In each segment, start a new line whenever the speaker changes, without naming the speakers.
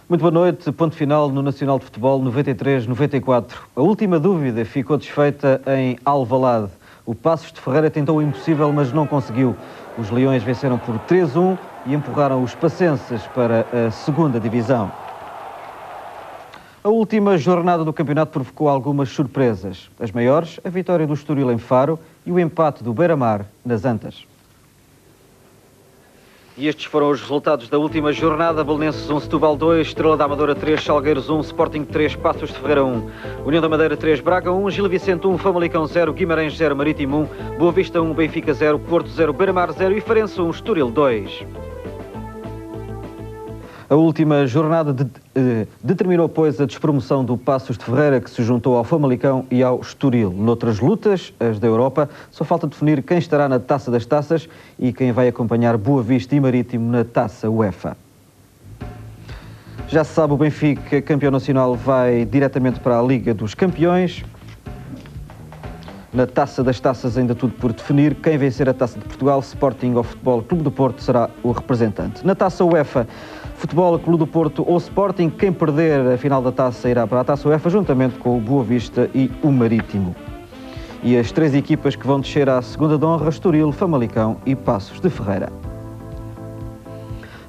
Muito boa noite. Ponto final no Nacional de Futebol 93-94. A última dúvida ficou desfeita em Alvalade. O Paços de Ferreira tentou o impossível, mas não conseguiu. Os Leões venceram por 3-1 e empurraram os pacenses para a segunda divisão. A última jornada do campeonato provocou algumas surpresas. As maiores, a vitória do Estoril em Faro e o empate do Beira-Mar nas Antas. E estes foram os resultados da última jornada. Belenenses 1, Setúbal 2, Estrela da Amadora 3, Salgueiros 1, Sporting 3, Paços de Ferreira 1, União da Madeira 3, Braga 1, Gil Vicente 1, Famalicão 0, Guimarães 0, Marítimo 1, Boa Vista 1, Benfica 0, Porto 0, Beira-Mar 0 e Farense 1, Estoril 2. A última jornada determinou, pois, a despromoção do Paços de Ferreira, que se juntou ao Famalicão e ao Estoril. Noutras lutas, as da Europa, só falta definir quem estará na Taça das Taças e quem vai acompanhar Boa Vista e Marítimo na Taça UEFA. Já se sabe, o Benfica, campeão nacional, vai diretamente para a Liga dos Campeões. Na Taça das Taças ainda tudo por definir. Quem vencer a Taça de Portugal, Sporting ou Futebol Clube do Porto, será o representante. Na Taça UEFA, Futebol Clube do Porto ou Sporting, quem perder a final da Taça irá para a Taça UEFA, juntamente com o Boa Vista e o Marítimo. E as três equipas que vão descer à segunda de honra, Estoril, Famalicão e Paços de Ferreira.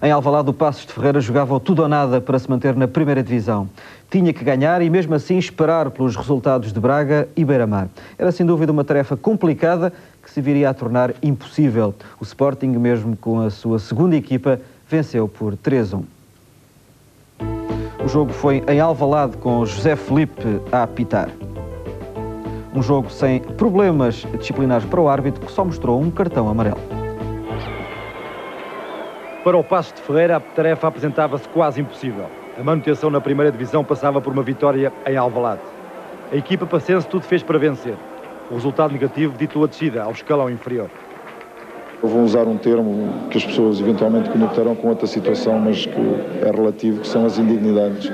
Em Alvalade, o Paços de Ferreira jogava o tudo ou nada para se manter na primeira divisão. Tinha que ganhar e mesmo assim esperar pelos resultados de Braga e Beira-Mar. Era sem dúvida uma tarefa complicada que se viria a tornar impossível. O Sporting, mesmo com a sua segunda equipa, venceu por 3-1. O jogo foi em Alvalade, com José Felipe a apitar. Um jogo sem problemas disciplinares para o árbitro, que só mostrou um cartão amarelo.
Para o Paços de Ferreira, a tarefa apresentava-se quase impossível. A manutenção na primeira divisão passava por uma vitória em Alvalade. A equipa pacense tudo fez para vencer. O resultado negativo ditou a descida ao escalão inferior.
Eu vou usar um termo que as pessoas eventualmente conectarão com outra situação, mas que é relativo, que são as indignidades.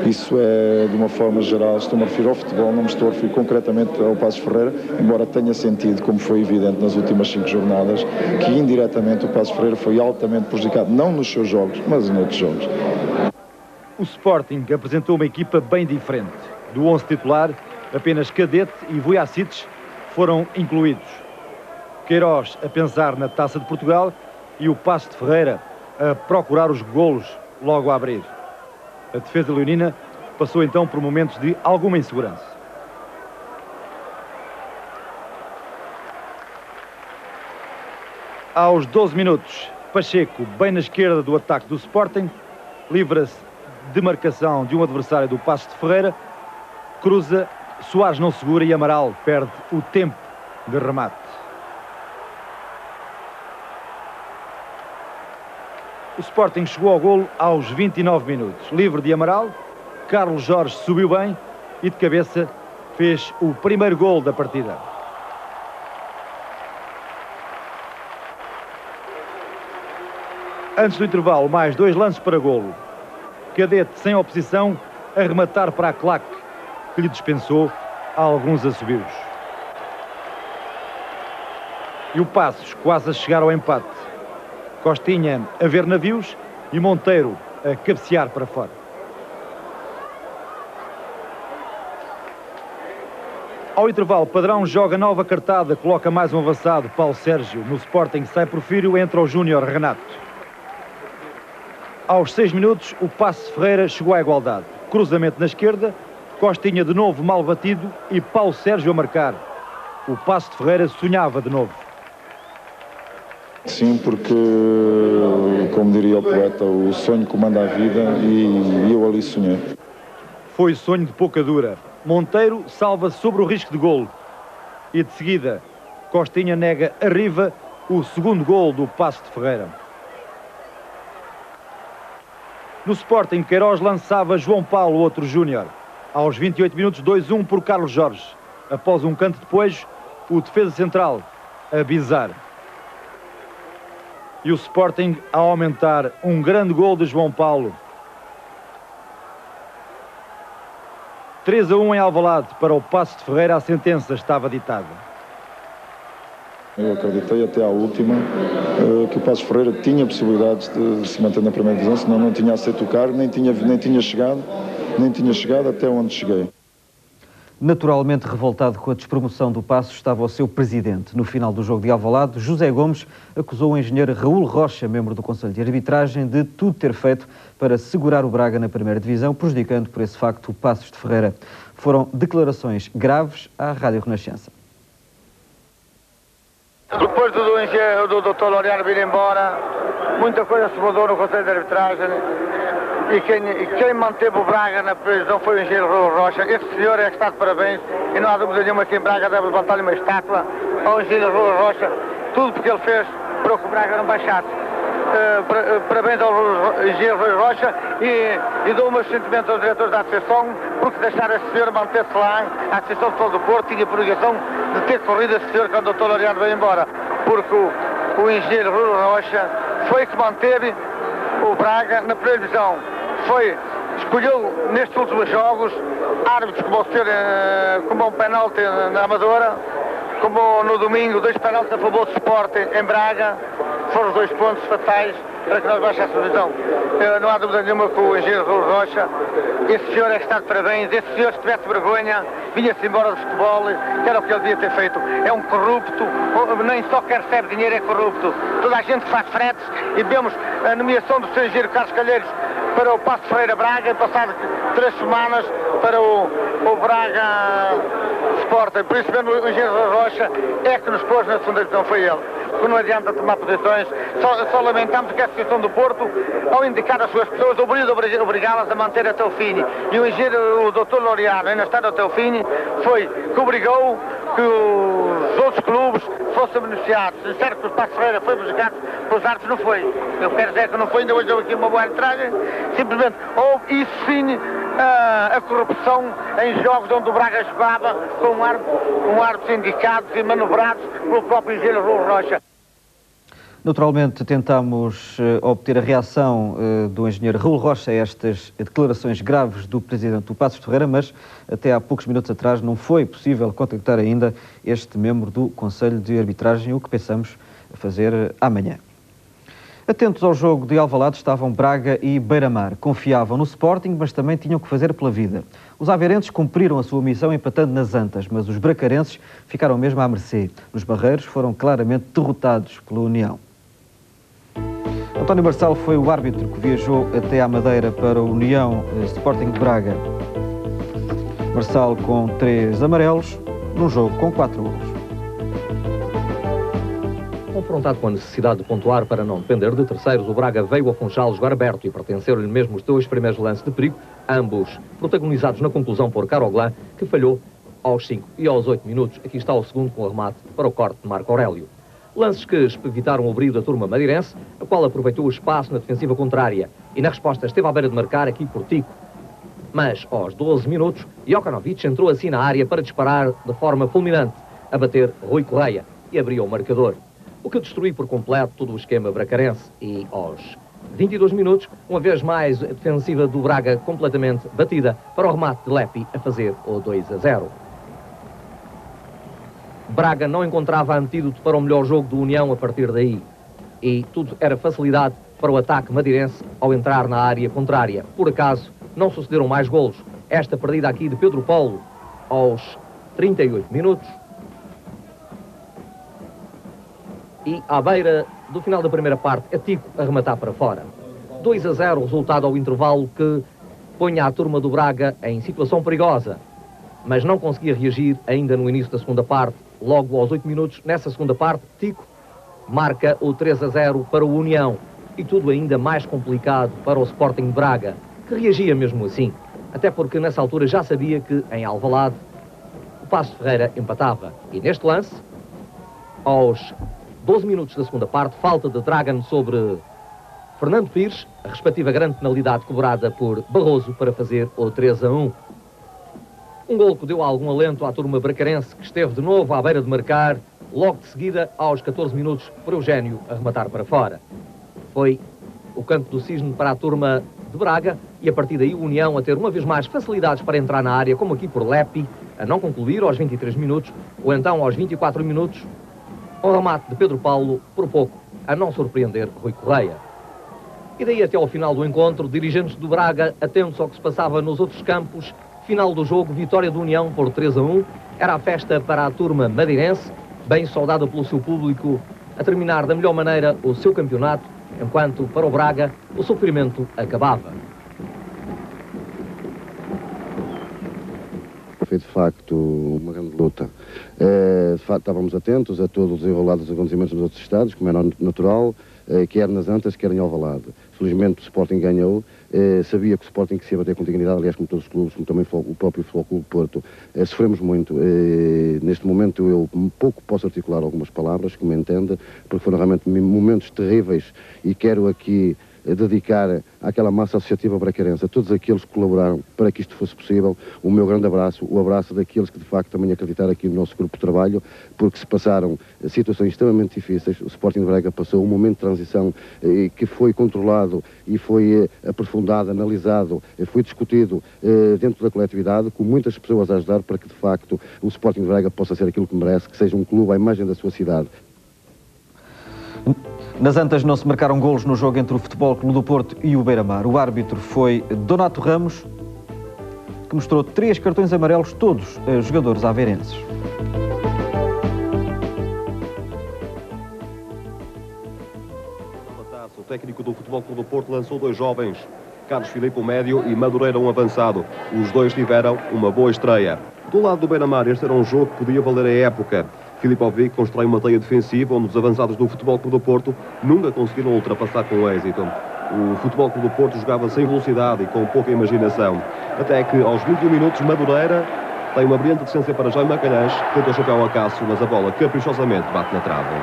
Isso é, de uma forma geral, estou-me a referir ao futebol, não me estou a referir concretamente ao Paços de Ferreira, embora tenha sentido, como foi evidente nas últimas 5 jornadas, que indiretamente o Paços de Ferreira foi altamente prejudicado, não nos seus jogos, mas noutros jogos.
O Sporting apresentou uma equipa bem diferente. Do 11 titular, apenas Cadete e Vujacic foram incluídos. Queiroz a pensar na Taça de Portugal e o Paços de Ferreira a procurar os golos logo a abrir. A defesa leonina passou então por momentos de alguma insegurança. Aos 12 minutos, Pacheco, bem na esquerda do ataque do Sporting, livra-se de marcação de um adversário do Paços de Ferreira, cruza, Soares não segura e Amaral perde o tempo de remate. O Sporting chegou ao golo aos 29 minutos. Livre de Amaral, Carlos Jorge subiu bem e de cabeça fez o primeiro golo da partida. Antes do intervalo, mais 2 lances para golo. Cadete sem oposição a rematar para a claque, que lhe dispensou alguns assobios. E o Paços quase a chegar ao empate. Costinha a ver navios e Monteiro a cabecear para fora. Ao intervalo, Padrão joga nova cartada, coloca mais um avançado, Paulo Sérgio. No Sporting sai Porfírio, entra o Júnior Renato. Aos 6 minutos, o Paços de Ferreira chegou à igualdade. Cruzamento na esquerda, Costinha de novo mal batido e Paulo Sérgio a marcar. O Paços de Ferreira sonhava de novo.
Sim, porque, como diria o poeta, o sonho comanda a vida e eu ali sonhei.
Foi sonho de pouca dura. Monteiro salva sobre o risco de golo. E de seguida, Costinha nega a Riva o segundo golo do Paços de Ferreira. No Sporting, Queiroz lançava João Paulo, outro Júnior. Aos 28 minutos, 2-1 por Carlos Jorge. Após um canto depois, o defesa central a bizar. E o Sporting a aumentar um grande gol de João Paulo. 3-1 em Alvalade. Para o Paços de Ferreira a sentença estava ditada.
Eu acreditei até à última que o Passos Ferreira tinha possibilidades de se manter na primeira divisão, senão não tinha aceito o cargo, nem tinha chegado até onde cheguei.
Naturalmente revoltado com a despromoção do Passos estava o seu presidente. No final do jogo de Alvalade, José Gomes acusou o engenheiro Raul Rocha, membro do Conselho de Arbitragem, de tudo ter feito para segurar o Braga na primeira divisão, prejudicando por esse facto o Passos de Ferreira. Foram declarações graves à Rádio Renascença.
Depois do Dr. Laureano vir embora, muita coisa se mudou no Conselho de Arbitragem e quem manteve o Braga na prisão foi o engenheiro Raul Rocha. Esse senhor é que está de parabéns e não há dúvida nenhuma que em Braga deve levantar-lhe uma estátua ao engenheiro Raul Rocha, tudo porque ele fez para que o Braga não baixasse. Parabéns ao engenheiro Raul Rocha e dou os meus sentimentos aos diretores da Associação porque deixaram esse senhor manter-se lá. A Associação de Futebol do Porto tinha por obrigação de ter corrido esse senhor quando o Dr. Laureano veio embora, porque o engenheiro Raul Rocha foi que manteve o Braga na primeira divisão. Escolheu nestes últimos jogos árbitros como um penalti na Amadora, como no domingo 2 penaltis a favor do Sport em Braga. Foram os 2 pontos fatais para que nós baixássemos a divisão. Não há dúvida nenhuma que o engenheiro Raul Rocha, esse senhor é que está de parabéns. Esse senhor, se tivesse vergonha, vinha-se embora do futebol, que era o que ele devia ter feito. É um corrupto, nem só que recebe dinheiro, é corrupto. Toda a gente faz fretes e vemos a nomeação do seu engenheiro Carlos Calheiros para o Passos Ferreira Braga, e passado 3 semanas para o Braga Sport. Por isso mesmo o engenheiro Raul Rocha é que nos pôs na segunda divisão, foi ele. Que não adianta tomar posições, só lamentamos que a Associação do Porto, ao indicar as suas pessoas, obrigá-las a manter até o fim. E o engenheiro, o Dr. Laureano, ainda está até o fim, foi que obrigou que os outros clubes fossem beneficiados. Disseram que o Passos Ferreira foi prejudicado pelos árbitros, não foi. Eu quero dizer que não foi, ainda hoje houve aqui uma boa arbitragem, simplesmente houve, isso sim, a corrupção em jogos onde o Braga jogava com um árbitro indicados e manobrados pelo próprio engenheiro Raul Rocha.
Naturalmente tentamos obter a reação do engenheiro Raul Rocha a estas declarações graves do presidente do Passos Ferreira, mas até há poucos minutos atrás não foi possível contactar ainda este membro do Conselho de Arbitragem, o que pensamos fazer amanhã. Atentos ao jogo de Alvalade estavam Braga e Beira-Mar. Confiavam no Sporting, mas também tinham que fazer pela vida. Os aveirenses cumpriram a sua missão empatando nas Antas, mas os bracarenses ficaram mesmo à mercê. Nos Barreiros foram claramente derrotados pela União. António Marçal foi o árbitro que viajou até à Madeira para a União Sporting de Braga. Marçal com 3 amarelos, num jogo com 4 golos.
Confrontado com a necessidade de pontuar para não depender de terceiros, o Braga veio a Funchal jogar aberto e pertenceram-lhe mesmo os 2 primeiros lances de perigo, ambos protagonizados na conclusão por Caroglan, que falhou aos 5 e aos 8 minutos. Aqui está o segundo com o remate para o corte de Marco Aurélio. Lances que evitaram o brio da turma madeirense, a qual aproveitou o espaço na defensiva contrária e na resposta esteve à beira de marcar aqui por Tico. Mas aos 12 minutos, Jokanovic entrou assim na área para disparar de forma fulminante, a bater Rui Correia e abriu o marcador, o que destruiu por completo todo o esquema bracarense. E aos 22 minutos, uma vez mais a defensiva do Braga completamente batida para o remate de Lepi a fazer o 2-0. Braga não encontrava antídoto para o melhor jogo do União a partir daí. E tudo era facilidade para o ataque madeirense ao entrar na área contrária. Por acaso, não sucederam mais golos. Esta perdida aqui de Pedro Paulo aos 38 minutos. E à beira do final da primeira parte, é Tico a rematar para fora. 2-0, resultado ao intervalo que ponha a turma do Braga em situação perigosa, mas não conseguia reagir ainda no início da segunda parte. Logo aos 8 minutos, nessa segunda parte, Tico marca o 3-0 para o União, e tudo ainda mais complicado para o Sporting de Braga, que reagia mesmo assim, até porque nessa altura já sabia que em Alvalade o Passos Ferreira empatava. E neste lance, aos 12 minutos da segunda parte, falta de Dragan sobre Fernando Pires, a respectiva grande penalidade cobrada por Barroso para fazer o 3-1. Um golo que deu algum alento à turma bracarense, que esteve de novo à beira de marcar, logo de seguida, aos 14 minutos, por Eugénio a rematar para fora. Foi o canto do cisne para a turma de Braga, e a partir daí o União a ter uma vez mais facilidades para entrar na área, como aqui por Lepi, a não concluir aos 23 minutos, ou então aos 24 minutos, Um remate de Pedro Paulo, por pouco, a não surpreender Rui Correia. E daí até ao final do encontro, dirigentes do Braga, atentos ao que se passava nos outros campos, final do jogo, vitória do União por 3-1, era a festa para a turma madeirense, bem saudada pelo seu público, a terminar da melhor maneira o seu campeonato, enquanto para o Braga o sofrimento acabava.
Foi de facto uma grande luta. De facto estávamos atentos a todo o desenrolar dos acontecimentos nos outros estados, como era natural, quer nas Antas, quer em Alvalade. Felizmente o Sporting ganhou, sabia que o Sporting que se ia bater com dignidade, aliás como todos os clubes, como também o próprio Futebol Clube Porto. Sofremos muito. Neste momento eu pouco posso articular algumas palavras, como entenda, porque foram realmente momentos terríveis e quero aqui dedicar àquela massa associativa bracarense, a todos aqueles que colaboraram para que isto fosse possível, o meu grande abraço, o abraço daqueles que de facto também acreditaram aqui no nosso grupo de trabalho, porque se passaram situações extremamente difíceis. O Sporting de Braga passou um momento de transição que foi controlado e foi aprofundado, analisado, foi discutido dentro da coletividade, com muitas pessoas a ajudar para que de facto o Sporting de Braga possa ser aquilo que merece, que seja um clube à imagem da sua cidade.
Nas Antas não se marcaram golos no jogo entre o Futebol Clube do Porto e o Beira-Mar. O árbitro foi Donato Ramos, que mostrou 3 cartões amarelos, todos jogadores aveirenses.
O técnico do Futebol Clube do Porto lançou 2 jovens, Carlos Filipe, um médio, e Madureira, um avançado. Os dois tiveram uma boa estreia. Do lado do Beira-Mar, este era um jogo que podia valer a época. Filipovic constrói uma teia defensiva onde os avançados do Futebol Clube do Porto nunca conseguiram ultrapassar com êxito. O Futebol Clube do Porto jogava sem velocidade e com pouca imaginação. Até que, aos 21 minutos, Madureira tem uma brilhante distância para Jaime Magalhães, que tenta o chapéu ao Cássio, mas a bola caprichosamente bate na trave.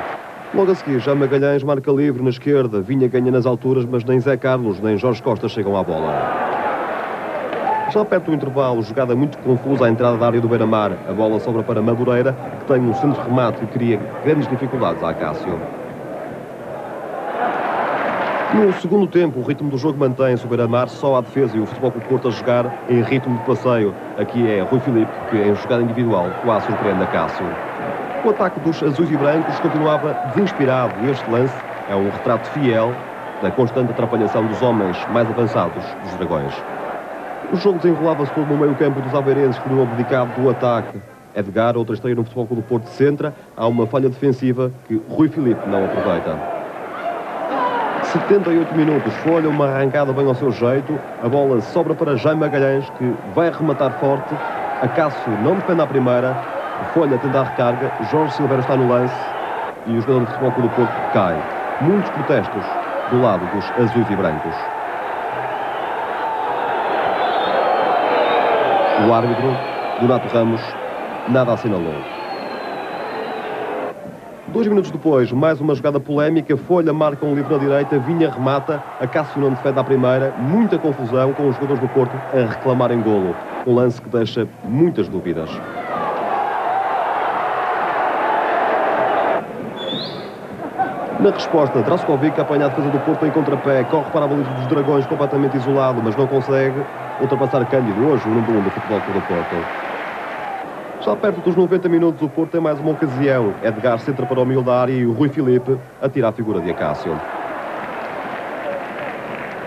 Logo a seguir, Jaime Magalhães marca livre na esquerda, Vinha ganha nas alturas, mas nem Zé Carlos nem Jorge Costa chegam à bola. Já perto do intervalo, jogada muito confusa à entrada da área do Beira-Mar. A bola sobra para Madureira, que tem um centro remate que cria grandes dificuldades a Cássio. No segundo tempo, o ritmo do jogo mantém-se. O Beira-Mar só à defesa e o Futebol Clube Porto a jogar em ritmo de passeio. Aqui é Rui Filipe, que em jogada individual quase surpreende a Cássio. O ataque dos azuis e brancos continuava desinspirado. Este lance é um retrato fiel da constante atrapalhação dos homens mais avançados dos Dragões. O jogo desenrolava-se todo no meio-campo dos aveirenses, que tinham abdicado do ataque. Edgar, outra estreia no Futebol Clube do Porto, centra. Há uma falha defensiva que Rui Filipe não aproveita. 78 minutos, Folha, uma arrancada bem ao seu jeito. A bola sobra para Jaime Magalhães, que vai rematar forte. A Cássio não defende à primeira. Folha tenta a recarga. Jorge Silveira está no lance. E o jogador do Futebol Clube do Porto cai. Muitos protestos do lado dos azuis e brancos. O árbitro, Donato Ramos, nada assinalou. 2 minutos depois, mais uma jogada polémica. Folha marca um livre na direita, Vinha remata, a Cássio não defende à primeira. Muita confusão com os jogadores do Porto a reclamarem golo. Um lance que deixa muitas dúvidas. Na resposta, Draskovic apanha a defesa do Porto em contrapé, corre para a baliza dos Dragões completamente isolado, mas não consegue ultrapassar Cândido, hoje o número 1 do Futebol Clube do Porto. Já perto dos 90 minutos, o Porto tem mais uma ocasião. Edgar centra para o meio da área e o Rui Filipe atira a figura de Acácio.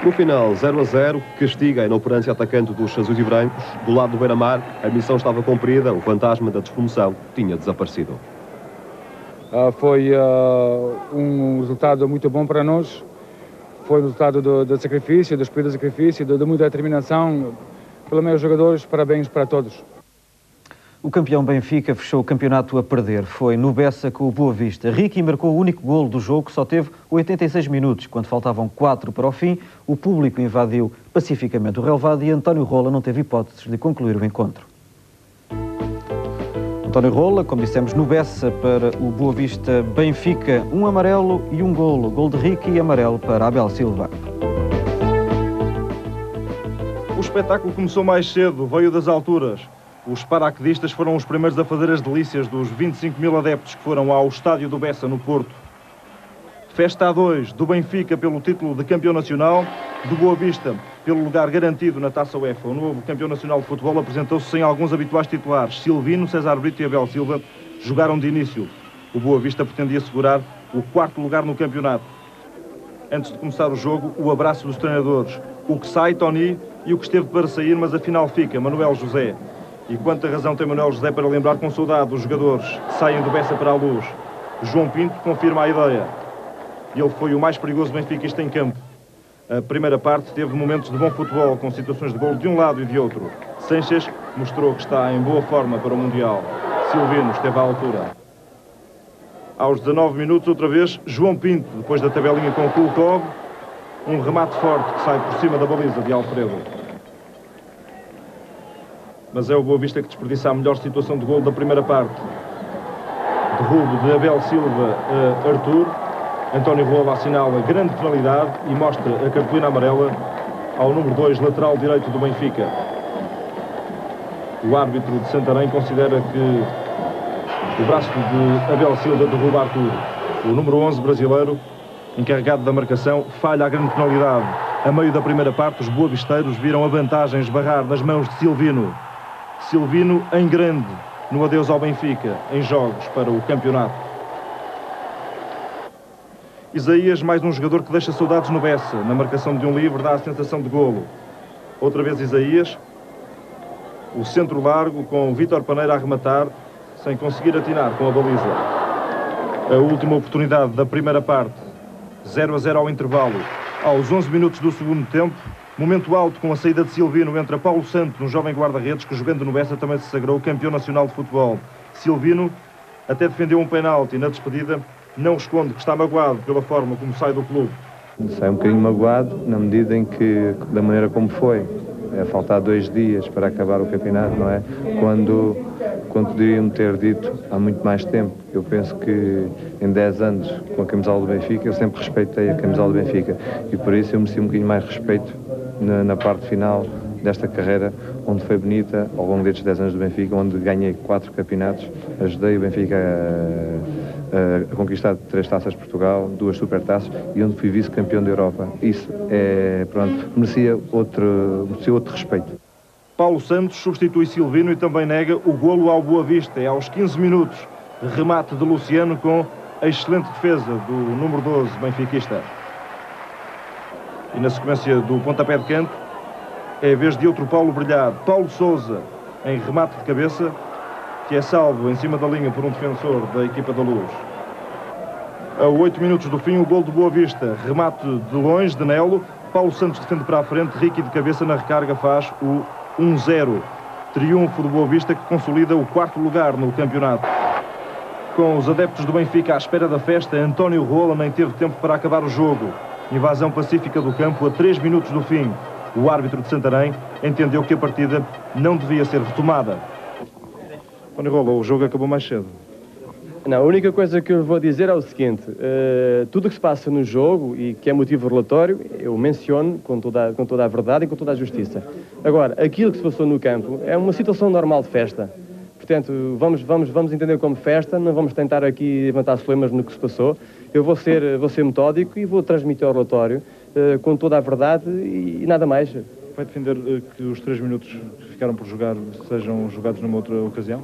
No final, 0-0, castiga a inoperância atacante dos azuis e brancos. Do lado do Beira-Mar, a missão estava cumprida, o fantasma da despromoção tinha desaparecido.
Foi um resultado muito bom para nós. Foi um resultado do sacrifício, do espírito de sacrifício, de muita determinação pelos meus jogadores. Parabéns para todos.
O campeão Benfica fechou o campeonato a perder. Foi no Bessa com o Boa Vista. Ricky marcou o único golo do jogo, que só teve 86 minutos. Quando faltavam 4 para o fim, o público invadiu pacificamente o relvado e António Rola não teve hipóteses de concluir o encontro. António Rola, como dissemos, no Bessa para o Boa Vista Benfica, um amarelo e um golo. Gol de Ricky e amarelo para Abel Silva.
O espetáculo começou mais cedo, veio das alturas. Os paraquedistas foram os primeiros a fazer as delícias dos 25 mil adeptos que foram ao estádio do Bessa, no Porto. Festa a 2 do Benfica pelo título de campeão nacional, do Boa Vista pelo lugar garantido na Taça UEFA. O novo campeão nacional de futebol apresentou-se sem alguns habituais titulares. Silvino, César Brito e Abel Silva jogaram de início. O Boa Vista pretendia assegurar o 4º lugar no campeonato. Antes de começar o jogo, o abraço dos treinadores. O que sai, Tony, e o que esteve para sair, mas afinal fica, Manuel José. E quanta razão tem Manuel José para lembrar com saudade os jogadores que saem do Bessa para a Luz. João Pinto confirma a ideia. Ele foi o mais perigoso benfiquista em campo. A primeira parte teve momentos de bom futebol, com situações de golo de um lado e de outro. Sanches mostrou que está em boa forma para o Mundial. Silvino esteve à altura. Aos 19 minutos, outra vez, João Pinto, depois da tabelinha com o Kulkov, um remate forte que sai por cima da baliza de Alfredo. Mas é o Boa Vista que desperdiça a melhor situação de golo da primeira parte. Derrubo de Abel Silva a Arthur. António Rola assinala grande penalidade e mostra a cartolina amarela ao número 2, lateral direito do Benfica. O árbitro de Santarém considera que o braço de Abel Silva derruba Arthur. O número 11 brasileiro, encarregado da marcação, falha a grande penalidade. A meio da primeira parte, os boavisteiros viram a vantagem esbarrar nas mãos de Silvino. Silvino em grande, no adeus ao Benfica, em jogos para o campeonato. Isaías, mais um jogador que deixa saudades no Bessa. Na marcação de um livre dá a sensação de golo. Outra vez Isaías. O centro largo com o Vítor Paneira a rematar, sem conseguir atinar com a baliza. A última oportunidade da primeira parte. 0-0 ao intervalo. Aos 11 minutos do segundo tempo, momento alto com a saída de Silvino, entra Paulo Santos, um jovem guarda-redes que, jogando no Bessa, também se sagrou campeão nacional de futebol. Silvino até defendeu um penalti na despedida, não esconde que está magoado pela forma como sai do clube.
Sai um bocadinho magoado, na medida em que, da maneira como foi, é faltar 2 dias para acabar o campeonato, não é? Quando poderiam ter dito há muito mais tempo. Eu penso que em 10 anos com a camisola do Benfica, eu sempre respeitei a camisola do Benfica e por isso eu mereci um bocadinho mais respeito na parte final desta carreira, onde foi bonita ao longo destes 10 anos do Benfica, onde ganhei 4 campeonatos, ajudei o Benfica a conquistar 3 taças de Portugal, 2 supertaças e onde fui vice-campeão da Europa. Isso é, pronto, merecia outro respeito.
Paulo Santos substitui Silvino e também nega o golo ao Boa Vista. É aos 15 minutos, remate de Luciano com a excelente defesa do número 12 benfiquista. E na sequência do pontapé de canto, é a vez de outro Paulo brilhar. Paulo Sousa, em remate de cabeça, que é salvo em cima da linha por um defensor da equipa da Luz. A 8 minutos do fim, o golo de Boa Vista. Remate de longe, de Nelo. Paulo Santos defende para a frente. Ricky de cabeça na recarga faz o 1-0. Triunfo do Boa Vista que consolida o 4º lugar no campeonato. Com os adeptos do Benfica à espera da festa, António Rola nem teve tempo para acabar o jogo. Invasão pacífica do campo a 3 minutos do fim. O árbitro de Santarém entendeu que a partida não devia ser retomada. António Rola, o jogo acabou mais cedo.
Não, a única coisa que eu vou dizer é o seguinte, tudo o que se passa no jogo e que é motivo relatório, eu menciono com toda a verdade e com toda a justiça. Agora, aquilo que se passou no campo é uma situação normal de festa. Portanto, vamos entender como festa, não vamos tentar aqui levantar problemas no que se passou. Eu vou ser metódico e vou transmitir ao relatório com toda a verdade e nada mais.
Vai defender que os 3 minutos que ficaram por jogar sejam jogados numa outra ocasião?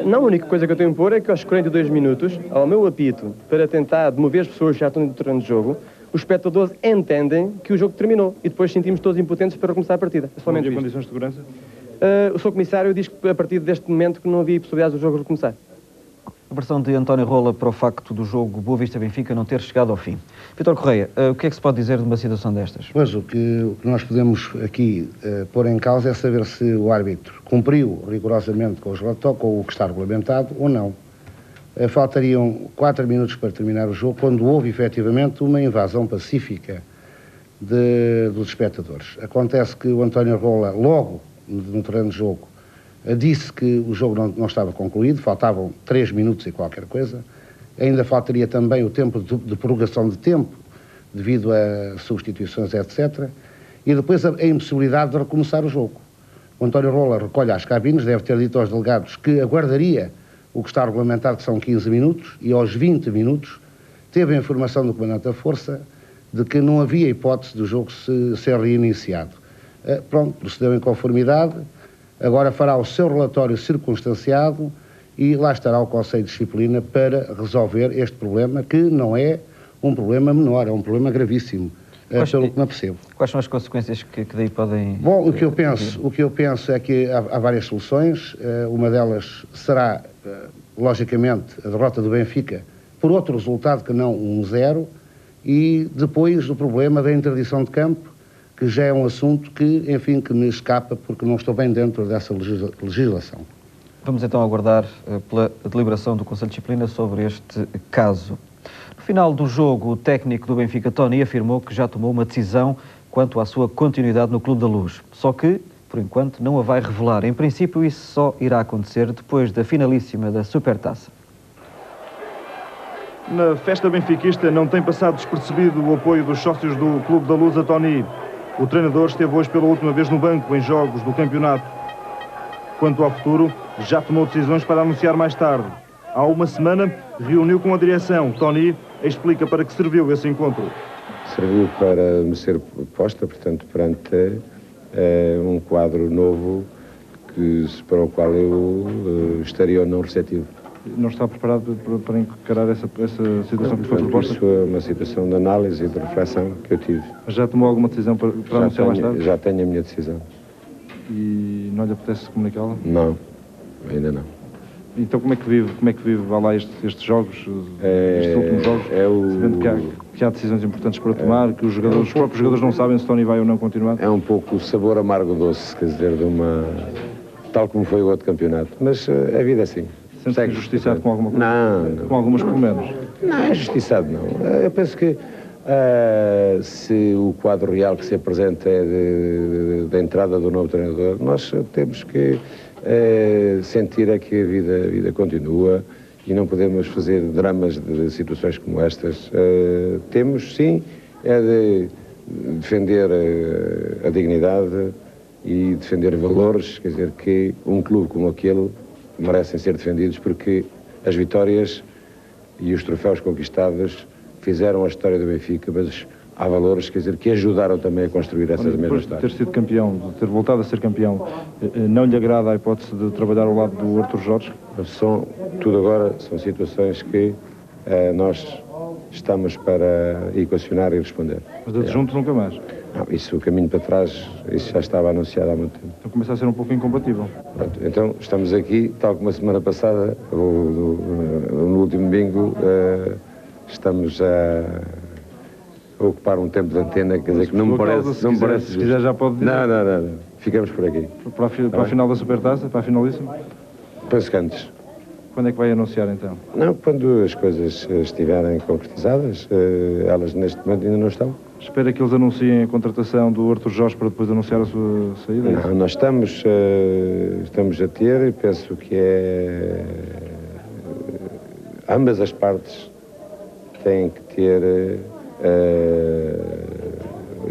Não, a única coisa que eu tenho a impor é que aos 42 minutos, ao meu apito, para tentar demover as pessoas que já estão no terreno de jogo, os espectadores entendem que o jogo terminou e depois sentimos todos impotentes para começar a partida. É somente
não havia condições de segurança?
O Sr. Comissário diz que a partir deste momento que não havia possibilidade do jogo recomeçar.
A versão de António Rola para o facto do jogo Boa Vista-Benfica não ter chegado ao fim. Vítor Correia, o que é que se pode dizer de uma situação destas?
Pois, o que nós podemos aqui pôr em causa é saber se o árbitro cumpriu rigorosamente com o que está regulamentado ou não. Faltariam 4 minutos para terminar o jogo, quando houve efetivamente uma invasão pacífica dos espectadores. Acontece que o António Rola, logo no terreno de jogo, disse que o jogo não estava concluído, faltavam 3 minutos e qualquer coisa. Ainda faltaria também o tempo de prorrogação de tempo, devido a substituições, etc. E depois a impossibilidade de recomeçar o jogo. O António Rola recolhe às cabines, deve ter dito aos delegados que aguardaria o que está regulamentado, que são 15 minutos, e aos 20 minutos teve a informação do comandante da Força de que não havia hipótese do jogo ser reiniciado. Pronto, procedeu em conformidade. Agora fará o seu relatório circunstanciado e lá estará o Conselho de Disciplina para resolver este problema, que não é um problema menor, é um problema gravíssimo, pelo que me apercebo.
Quais são as consequências que daí podem...
Bom, o que eu penso é que há várias soluções. Uma delas será, logicamente, a derrota do Benfica por outro resultado que não 1-0, e depois o problema da interdição de campo, que já é um assunto que, enfim, que me escapa porque não estou bem dentro dessa legislação.
Vamos então aguardar pela deliberação do Conselho de Disciplina sobre este caso. No final do jogo, o técnico do Benfica, Tony, afirmou que já tomou uma decisão quanto à sua continuidade no Clube da Luz. Só que, por enquanto, não a vai revelar. Em princípio, isso só irá acontecer depois da finalíssima da Supertaça.
Na festa benfiquista não tem passado despercebido o apoio dos sócios do Clube da Luz a Tony. O treinador esteve hoje pela última vez no banco em jogos do campeonato. Quanto ao futuro, já tomou decisões para anunciar mais tarde. Há uma semana, reuniu com a direção. Tony explica para que serviu esse encontro.
Serviu para me ser posta, portanto, perante um quadro novo para o qual eu estaria ou não receptivo.
Não está preparado para encarar essa situação que foi proposta?
Isso é uma situação de análise e de reflexão que eu tive.
Mas já tomou alguma decisão para anunciar mais tarde?
Já tenho a minha decisão.
E não lhe apetece comunicá-la?
Não, ainda não.
Então como é que vive vá lá estes jogos, estes últimos jogos, sabendo que há decisões importantes para tomar, que os próprios jogadores não sabem se Tony vai ou não continuar?
É um pouco o sabor amargo-doce, quer dizer, tal como foi o outro campeonato, mas a vida é assim.
Sente-se injustiçado com alguma coisa?
Não.
Com algumas pelo menos?
Não, é injustiçado não. Eu penso que se o quadro real que se apresenta é da entrada do novo treinador, nós temos que sentir é que a vida continua e não podemos fazer dramas de situações como estas. Temos sim de defender a dignidade e defender valores, quer dizer, que um clube como aquele merecem ser defendidos, porque as vitórias e os troféus conquistados fizeram a história do Benfica, mas há valores, quer dizer, que ajudaram também a construir essas mesmas histórias.
Depois de ter sido campeão, de ter voltado a ser campeão, não lhe agrada a hipótese de trabalhar ao lado do Artur Jorge?
Tudo agora são situações que nós estamos para equacionar e responder.
Mas de adjunto nunca mais?
Não, isso, o caminho para trás, isso já estava anunciado há muito tempo.
Então começa a ser um pouco incompatível.
Pronto, então estamos aqui, tal como a semana passada, no último domingo, estamos a ocupar um tempo de antena, quer dizer, que não me parece...
Se quiser já pode dizer.
Não. Ficamos por aqui.
Para a final da Supertaça, para a finalíssima?
Penso que antes.
Quando é que vai anunciar então?
Não, quando as coisas estiverem concretizadas, elas neste momento ainda não estão.
Espera que eles anunciem a contratação do Artur Jorge para depois anunciar a sua saída?
Não, nós estamos a ter, e penso que ambas as partes têm que ter,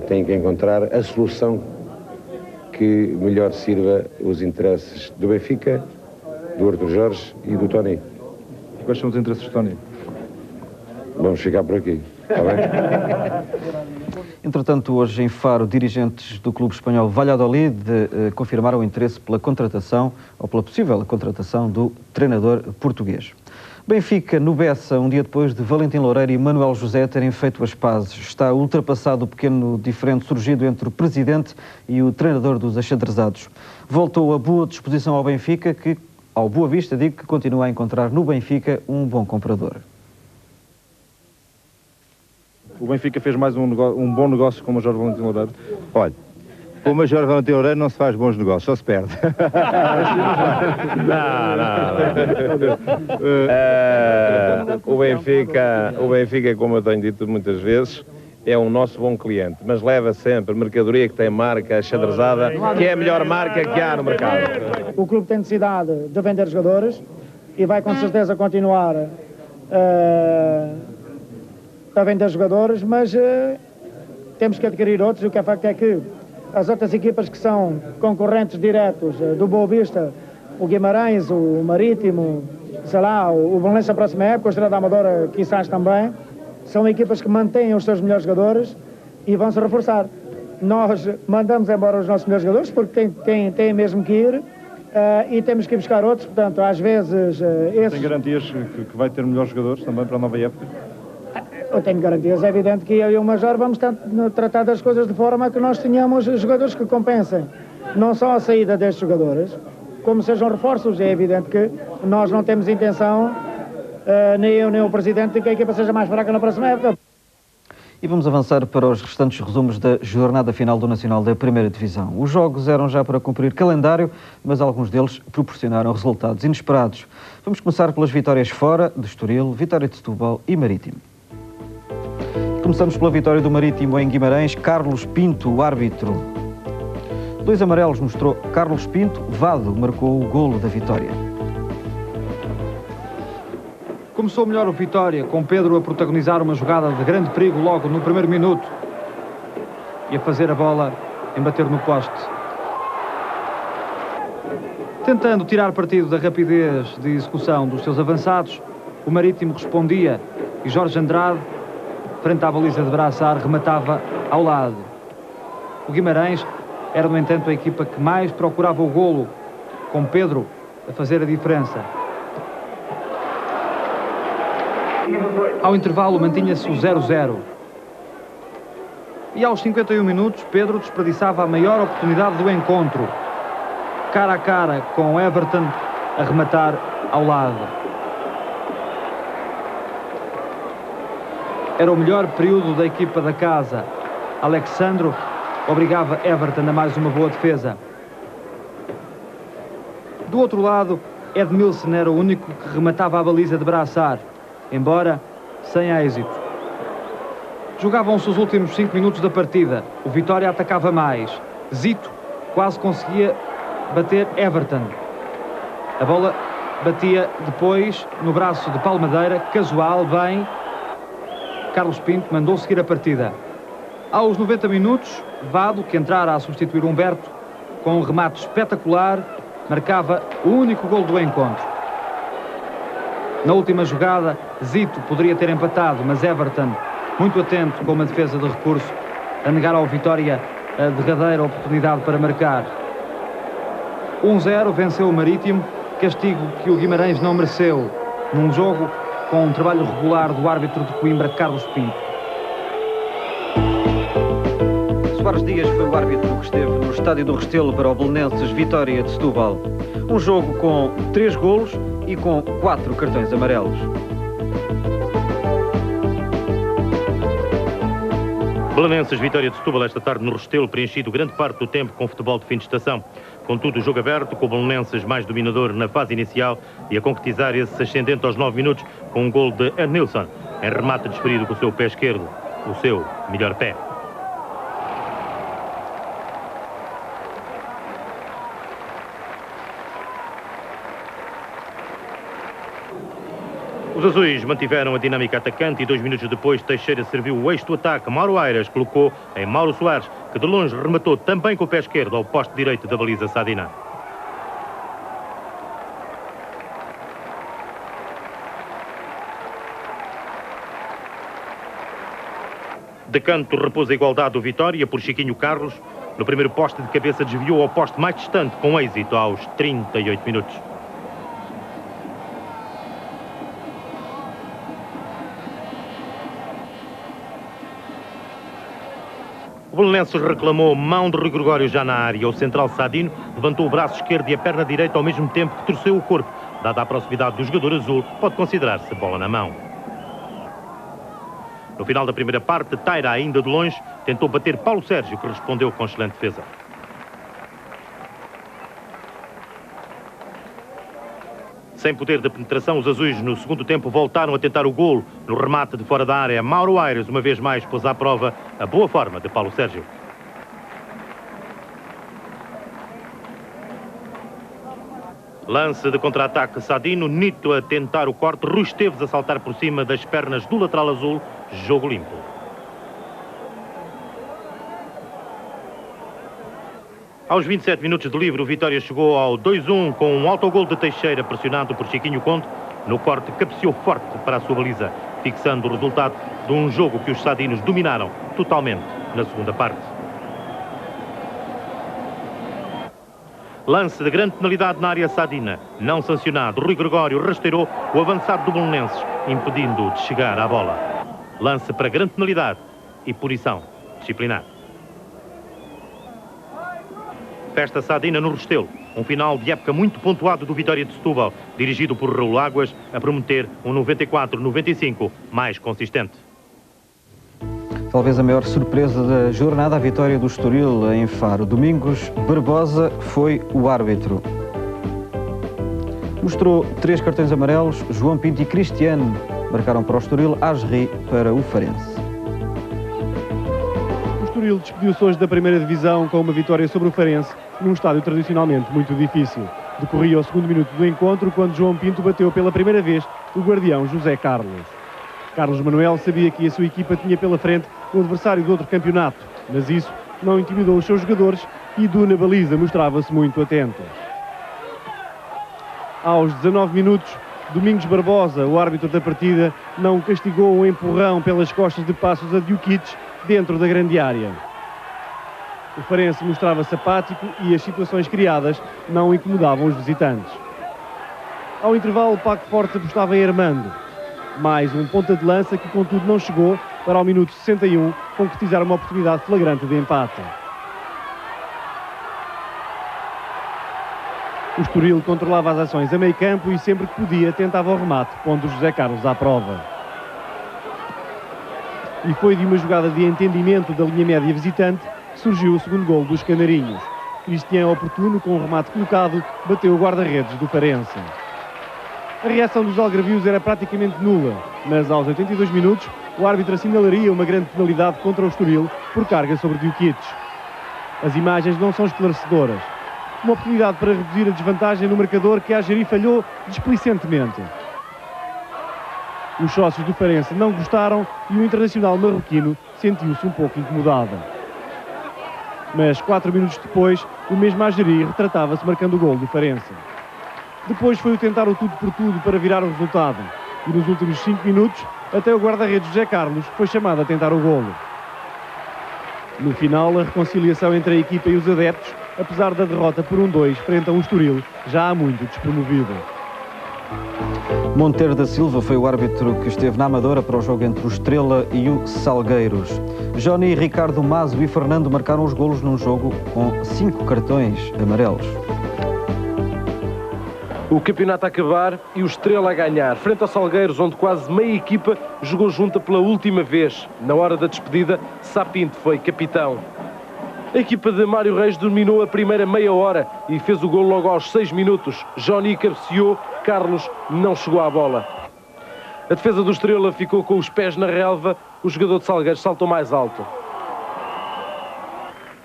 têm que encontrar a solução que melhor sirva os interesses do Benfica, do Artur Jorge e do Tony.
E quais são os interesses do Tony?
Vamos ficar por aqui, está bem?
Entretanto, hoje em Faro, dirigentes do clube espanhol Valladolid confirmaram o interesse pela contratação, ou pela possível contratação, do treinador português. Benfica, no Bessa, um dia depois de Valentim Loureiro e Manuel José terem feito as pazes. Está ultrapassado o pequeno diferente surgido entre o presidente e o treinador dos achadrezados. Voltou a boa disposição ao Benfica, que, ao Boa Vista, digo que continua a encontrar no Benfica um bom comprador.
O Benfica fez mais um bom negócio com o Major Valentim Loureiro?
Olha, com o Major Valentim Loureiro não se faz bons negócios, só se perde.
O Benfica, como eu tenho dito muitas vezes, é um nosso bom cliente, mas leva sempre mercadoria que tem marca xadrezada, que é a melhor marca que há no mercado.
O clube tem necessidade de vender jogadores e vai com certeza continuar a vender jogadores, mas temos que adquirir outros. O que é facto é que as outras equipas que são concorrentes diretos do Boa Vista, o Guimarães, o Marítimo, sei lá, o Belenenses na próxima época, o Estrela da Amadora, quizás também, são equipas que mantêm os seus melhores jogadores e vão se reforçar. Nós mandamos embora os nossos melhores jogadores porque têm mesmo que ir e temos que ir buscar outros, portanto, às vezes...
Tem garantias que vai ter melhores jogadores também para a nova época?
Eu tenho garantias, é evidente que eu e o Major vamos tratar das coisas de forma que nós tenhamos jogadores que compensem, não só a saída destes jogadores, como sejam reforços. É evidente que nós não temos intenção, nem eu nem o Presidente, de que a equipa seja mais fraca na próxima época.
E vamos avançar para os restantes resumos da jornada final do Nacional da Primeira Divisão. Os jogos eram já para cumprir calendário, mas alguns deles proporcionaram resultados inesperados. Vamos começar pelas vitórias fora de Estoril, Vitória de Setúbal e Marítimo. Começamos pela vitória do Marítimo em Guimarães. Carlos Pinto, o árbitro. 2 amarelos mostrou Carlos Pinto. Vado marcou o golo da vitória.
Começou melhor o Vitória, com Pedro a protagonizar uma jogada de grande perigo logo no primeiro minuto e a fazer a bola embater no poste. Tentando tirar partido da rapidez de execução dos seus avançados, o Marítimo respondia e Jorge Andrade, frente à baliza de Braçar, rematava ao lado. O Guimarães era, no entanto, a equipa que mais procurava o golo, com Pedro a fazer a diferença. Ao intervalo mantinha-se o 0-0. E aos 51 minutos, Pedro desperdiçava a maior oportunidade do encontro. Cara a cara com Everton a rematar ao lado. Era o melhor período da equipa da casa. Alexandro obrigava Everton a mais uma boa defesa. Do outro lado, Edmilson era o único que rematava a baliza de Braçar, embora sem êxito. Jogavam-se os últimos 5 minutos da partida. O Vitória atacava mais. Zito quase conseguia bater Everton. A bola batia depois no braço de Palmadeira, casual, bem. Carlos Pinto mandou seguir a partida. Aos 90 minutos, Vado, que entrara a substituir Humberto, com um remate espetacular, marcava o único gol do encontro. Na última jogada, Zito poderia ter empatado, mas Everton, muito atento com uma defesa de recurso, a negar ao Vitória a derradeira oportunidade para marcar. 1-0, venceu o Marítimo, castigo que o Guimarães não mereceu, num jogo com um trabalho regular do árbitro de Coimbra, Carlos Pinto.
Soares Dias foi o árbitro que esteve no estádio do Restelo para o Belenenses Vitória de Setúbal. Um jogo com 3 golos e com 4 cartões amarelos.
Belenenses Vitória de Setúbal esta tarde no Restelo, preenchido grande parte do tempo com futebol de fim de estação. Contudo, o jogo aberto, com o Belenenses mais dominador na fase inicial e a concretizar esse ascendente aos 9 minutos com um gol de Edmilson, em remate desferido com o seu pé esquerdo, o seu melhor pé. Os azuis mantiveram a dinâmica atacante e 2 minutos depois Teixeira serviu o eixo do ataque. Mauro Aires colocou em Mauro Soares, que de longe rematou também com o pé esquerdo ao poste direito da baliza Sadina. De canto repôs a igualdade do Vitória por Chiquinho Carlos. No primeiro poste de cabeça desviou ao poste mais distante com êxito aos 38 minutos. O Belenenses reclamou mão de Rui Gregório já na área. O central Sadino levantou o braço esquerdo e a perna direita ao mesmo tempo que torceu o corpo. Dada a proximidade do jogador azul, pode considerar-se bola na mão. No final da primeira parte, Taira, ainda de longe, tentou bater Paulo Sérgio, que respondeu com excelente defesa. Sem poder de penetração, os azuis no segundo tempo voltaram a tentar o golo. No remate de fora da área, Mauro Aires uma vez mais pôs à prova a boa forma de Paulo Sérgio. Lance de contra-ataque Sadino, Nito a tentar o corte, Rui Esteves a saltar por cima das pernas do lateral azul, jogo limpo. Aos 27 minutos de livre, o Vitória chegou ao 2-1 com um autogol de Teixeira pressionado por Chiquinho Conte. No corte, cabeceou forte para a sua baliza, fixando o resultado de um jogo que os sadinos dominaram totalmente na segunda parte. Lance de grande penalidade na área Sadina. Não sancionado. Rui Gregório rasteirou o avançado do Belenenses, impedindo-o de chegar à bola. Lance para grande penalidade e punição disciplinar. Festa Sadina no Restelo. Um final de época muito pontuado do Vitória de Setúbal, dirigido por Raul Águas, a prometer um 94-95 mais consistente.
Talvez a maior surpresa da jornada, a vitória do Estoril em Faro. Domingos Barbosa foi o árbitro. Mostrou 3 cartões amarelos. João Pinto e Cristiano marcaram para o Estoril, Asri para o Farense.
O Estoril despediu-se hoje da primeira divisão com uma vitória sobre o Farense, num estádio tradicionalmente muito difícil. Decorria o segundo minuto do encontro quando João Pinto bateu pela primeira vez o guardião José Carlos. Carlos Manuel sabia que a sua equipa tinha pela frente o adversário do outro campeonato, mas isso não intimidou os seus jogadores e na baliza mostrava-se muito atento. Aos 19 minutos, Domingos Barbosa, o árbitro da partida, não castigou um empurrão pelas costas de Passos a Djukic dentro da grande área. O Farense mostrava-se apático e as situações criadas não incomodavam os visitantes. Ao intervalo, Paco Forte apostava em Armando. Mais um ponta de lança que, contudo, não chegou para ao minuto 61 concretizar uma oportunidade flagrante de empate. O Estoril controlava as ações a meio campo e sempre que podia tentava o remate, pondo José Carlos à prova. E foi de uma jogada de entendimento da linha média visitante que surgiu o segundo golo dos Canarinhos. Cristiano, oportuno, com um remate colocado, bateu o guarda-redes do Farense. A reação dos algarvios era praticamente nula, mas aos 82 minutos o árbitro assinalaria uma grande penalidade contra o Estoril por carga sobre Djukic. As imagens não são esclarecedoras. Uma oportunidade para reduzir a desvantagem no marcador que a Jeri falhou displicentemente. Os sócios do Farense não gostaram e o internacional marroquino sentiu-se um pouco incomodado. Mas 4 minutos depois, o mesmo Jeri retratava-se marcando o gol do Farense. Depois foi o tentar o tudo por tudo para virar o resultado. E nos últimos 5 minutos, até o guarda-redes José Carlos foi chamado a tentar o golo. No final, a reconciliação entre a equipa e os adeptos, apesar da derrota por 1-2 frente a um Estoril já há muito despromovido.
Monteiro da Silva foi o árbitro que esteve na Amadora para o jogo entre o Estrela e o Salgueiros. Johnny, Ricardo Mazo e Fernando marcaram os golos num jogo com 5 cartões amarelos.
O campeonato a acabar e o Estrela a ganhar, frente ao Salgueiros, onde quase meia equipa jogou junta pela última vez. Na hora da despedida, Sapinto foi capitão. A equipa de Mário Reis dominou a primeira meia hora e fez o golo logo aos 6 minutos. Johnny cabeceou, Carlos não chegou à bola. A defesa do Estrela ficou com os pés na relva, o jogador de Salgueiros saltou mais alto.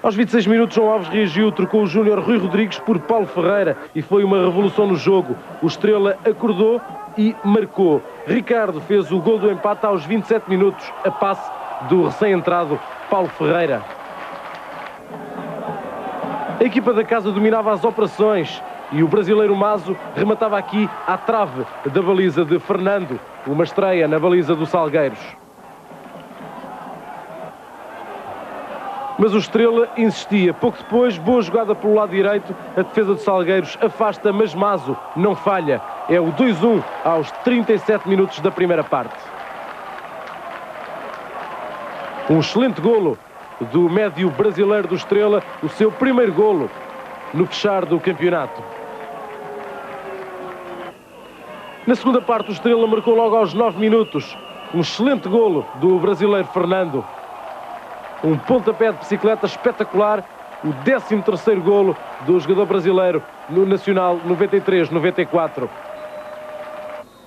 Aos 26 minutos, João Alves reagiu, trocou o júnior Rui Rodrigues por Paulo Ferreira e foi uma revolução no jogo. O Estrela acordou e marcou. Ricardo fez o gol do empate aos 27 minutos, a passe do recém-entrado Paulo Ferreira. A equipa da casa dominava as operações e o brasileiro Mazo rematava aqui à trave da baliza de Fernando, uma estreia na baliza do Salgueiros. Mas o Estrela insistia. Pouco depois, boa jogada pelo lado direito, a defesa de Salgueiros afasta, mas Mazo não falha. É o 2-1 aos 37 minutos da primeira parte. Um excelente golo do médio brasileiro do Estrela, o seu primeiro golo no fechar do campeonato. Na segunda parte, o Estrela marcou logo aos 9 minutos. Um excelente golo do brasileiro Fernando. Um pontapé de bicicleta espetacular, o 13º golo do jogador brasileiro no Nacional 93-94.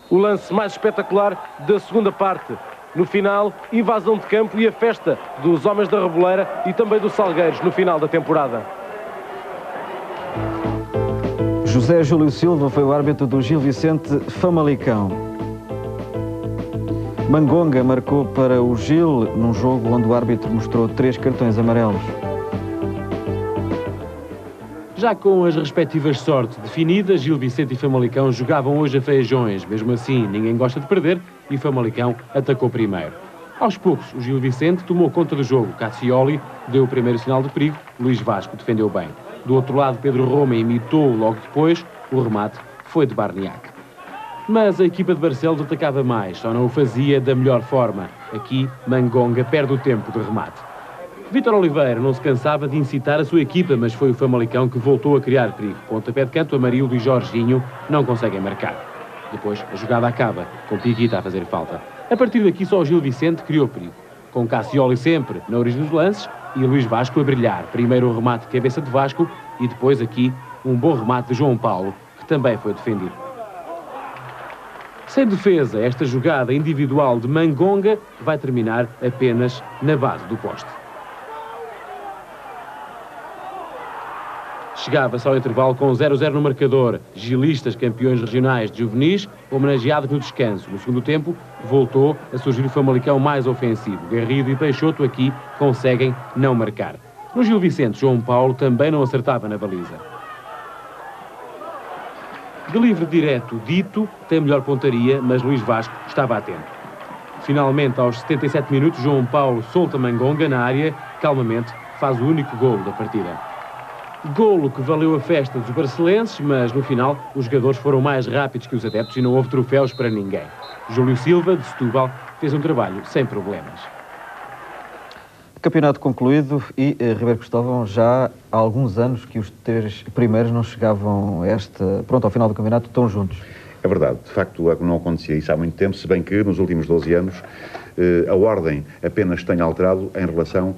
O lance mais espetacular da segunda parte. No final, invasão de campo e a festa dos homens da Reboleira e também dos Salgueiros no final da temporada.
José Júlio Silva foi o árbitro do Gil Vicente Famalicão. Mangonga marcou para o Gil num jogo onde o árbitro mostrou 3 cartões amarelos.
Já com as respectivas sortes definidas, Gil Vicente e Famalicão jogavam hoje a feijões. Mesmo assim, ninguém gosta de perder e Famalicão atacou primeiro. Aos poucos, o Gil Vicente tomou conta do jogo. Cassioli deu o primeiro sinal de perigo, Luís Vasco defendeu bem. Do outro lado, Pedro Roma imitou logo depois, o remate foi de Barniak. Mas a equipa de Barcelos atacava mais, só não o fazia da melhor forma. Aqui, Mangonga perde o tempo de remate. Vítor Oliveira não se cansava de incitar a sua equipa, mas foi o Famalicão que voltou a criar perigo. Pontapé de canto, Amarildo e Jorginho não conseguem marcar. Depois, a jogada acaba, com Piquita a fazer falta. A partir daqui, só o Gil Vicente criou perigo. Com Cassioli sempre na origem dos lances e Luís Vasco a brilhar. Primeiro o remate de cabeça de Vasco e depois aqui um bom remate de João Paulo, que também foi defendido. Sem defesa, esta jogada individual de Mangonga vai terminar apenas na base do poste. Chegava-se ao intervalo com 0-0 no marcador. Gilistas, campeões regionais de juvenis, homenageados no descanso. No segundo tempo, voltou a surgir o Famalicão mais ofensivo. Garrido e Peixoto aqui conseguem não marcar. No Gil Vicente, João Paulo também não acertava na baliza. De livre direto, Dito tem melhor pontaria, mas Luís Vasco estava atento. Finalmente, aos 77 minutos, João Paulo solta Mangonga na área, calmamente faz o único golo da partida. Golo que valeu a festa dos barcelenses, mas no final os jogadores foram mais rápidos que os adeptos e não houve troféus para ninguém. Júlio Silva, de Setúbal, fez um trabalho sem problemas.
Campeonato concluído e Ribeiro Cristóvão, já há alguns anos que os 3 primeiros não chegavam ao final do campeonato tão juntos.
É verdade, de facto não acontecia isso há muito tempo, se bem que nos últimos 12 anos a ordem apenas tenha alterado em relação,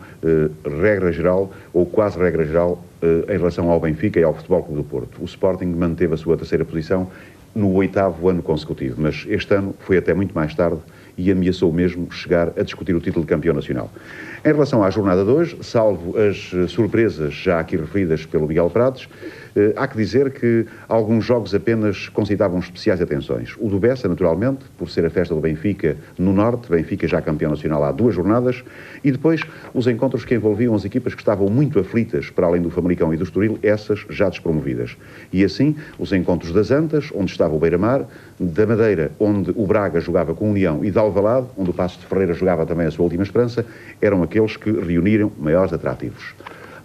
regra geral, ou quase regra geral, em relação ao Benfica e ao Futebol Clube do Porto. O Sporting manteve a sua 3ª posição no 8º ano consecutivo, mas este ano foi até muito mais tarde e ameaçou mesmo chegar a discutir o título de campeão nacional. Em relação à jornada de hoje, salvo as surpresas já aqui referidas pelo Miguel Prates, há que dizer que alguns jogos apenas concitavam especiais atenções. O do Bessa, naturalmente, por ser a festa do Benfica no Norte, Benfica já campeão nacional há 2 jornadas, e depois os encontros que envolviam as equipas que estavam muito aflitas, para além do Famalicão e do Estoril, essas já despromovidas. E assim, os encontros das Antas, onde estava o Beira-Mar, da Madeira, onde o Braga jogava com o União, e de Alvalade, onde o Passos de Ferreira jogava também a sua última esperança, eram aqueles que reuniram maiores atrativos.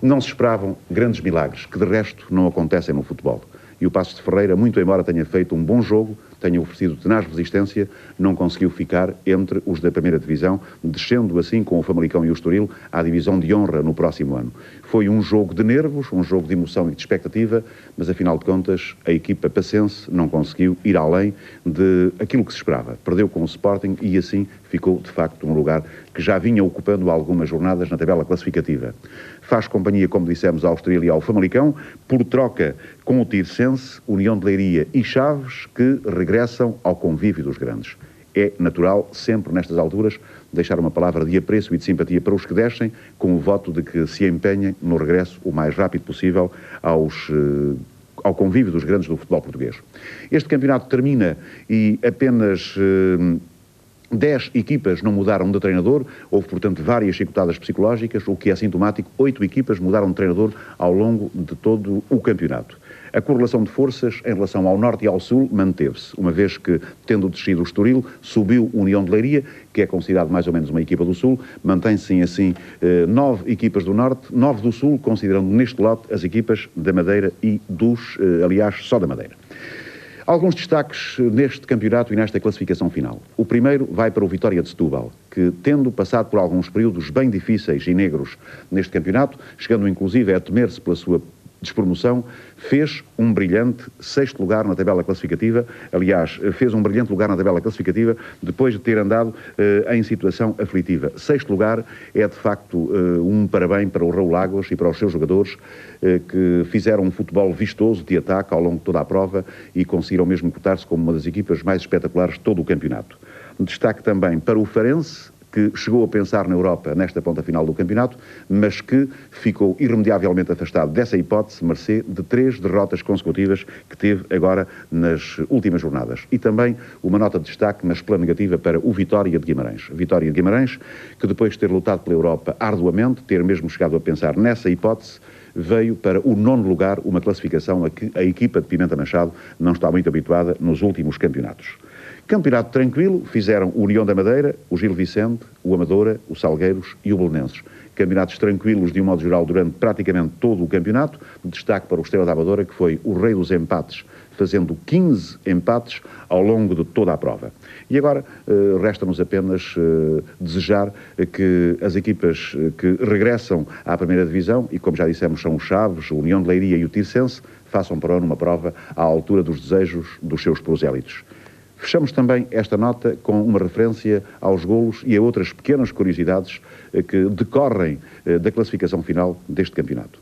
Não se esperavam grandes milagres, que de resto não acontecem no futebol. E o Passos de Ferreira, muito embora tenha feito um bom jogo, tenha oferecido tenaz resistência, não conseguiu ficar entre os da primeira divisão, descendo assim com o Famalicão e o Estoril à divisão de honra no próximo ano. Foi um jogo de nervos, um jogo de emoção e de expectativa, mas afinal de contas a equipa passense não conseguiu ir além de aquilo que se esperava. Perdeu com o Sporting e assim ficou de facto um lugar que já vinha ocupando algumas jornadas na tabela classificativa. Faz companhia, como dissemos, ao Estoril e ao Famalicão, por troca com o Tirsense, União de Leiria e Chaves, que regressam ao convívio dos grandes. É natural, sempre nestas alturas, deixar uma palavra de apreço e de simpatia para os que descem, com o voto de que se empenhem no regresso o mais rápido possível ao convívio dos grandes do futebol português. Este campeonato termina e apenas 10 equipas não mudaram de treinador, houve, portanto, várias chicotadas psicológicas, o que é sintomático, 8 equipas mudaram de treinador ao longo de todo o campeonato. A correlação de forças em relação ao Norte e ao Sul manteve-se, uma vez que, tendo descido o Estoril, subiu o União de Leiria, que é considerado mais ou menos uma equipa do Sul, mantém-se assim 9 equipas do Norte, 9 do Sul, considerando neste lote as equipas da Madeira e aliás, só da Madeira. Alguns destaques neste campeonato e nesta classificação final. O primeiro vai para o Vitória de Setúbal, que, tendo passado por alguns períodos bem difíceis e negros neste campeonato, chegando inclusive a temer-se pela sua despromoção, fez um brilhante 6º lugar na tabela classificativa. Aliás, fez um brilhante lugar na tabela classificativa depois de ter andado em situação aflitiva. 6º lugar é de facto um parabéns para o Raul Águas e para os seus jogadores que fizeram um futebol vistoso de ataque ao longo de toda a prova e conseguiram mesmo cotar-se como uma das equipas mais espetaculares de todo o campeonato. Destaque também para o Farense, que chegou a pensar na Europa nesta ponta final do campeonato, mas que ficou irremediavelmente afastado dessa hipótese, mercê de 3 derrotas consecutivas que teve agora nas últimas jornadas. E também uma nota de destaque, mas pela negativa, para o Vitória de Guimarães. Vitória de Guimarães, que depois de ter lutado pela Europa arduamente, ter mesmo chegado a pensar nessa hipótese, veio para o 9º lugar, uma classificação a que a equipa de Pimenta Machado não está muito habituada nos últimos campeonatos. Campeonato tranquilo, fizeram o União da Madeira, o Gil Vicente, o Amadora, o Salgueiros e o Belenenses. Campeonatos tranquilos, de um modo geral, durante praticamente todo o campeonato. Destaque para o Estrela da Amadora, que foi o rei dos empates, fazendo 15 empates ao longo de toda a prova. E agora resta-nos apenas desejar que as equipas que regressam à primeira divisão, e como já dissemos são o Chaves, o União de Leiria e o Tirsense, façam para o ano uma prova à altura dos desejos dos seus prosélitos. Fechamos também esta nota com uma referência aos golos e a outras pequenas curiosidades que decorrem da classificação final deste campeonato.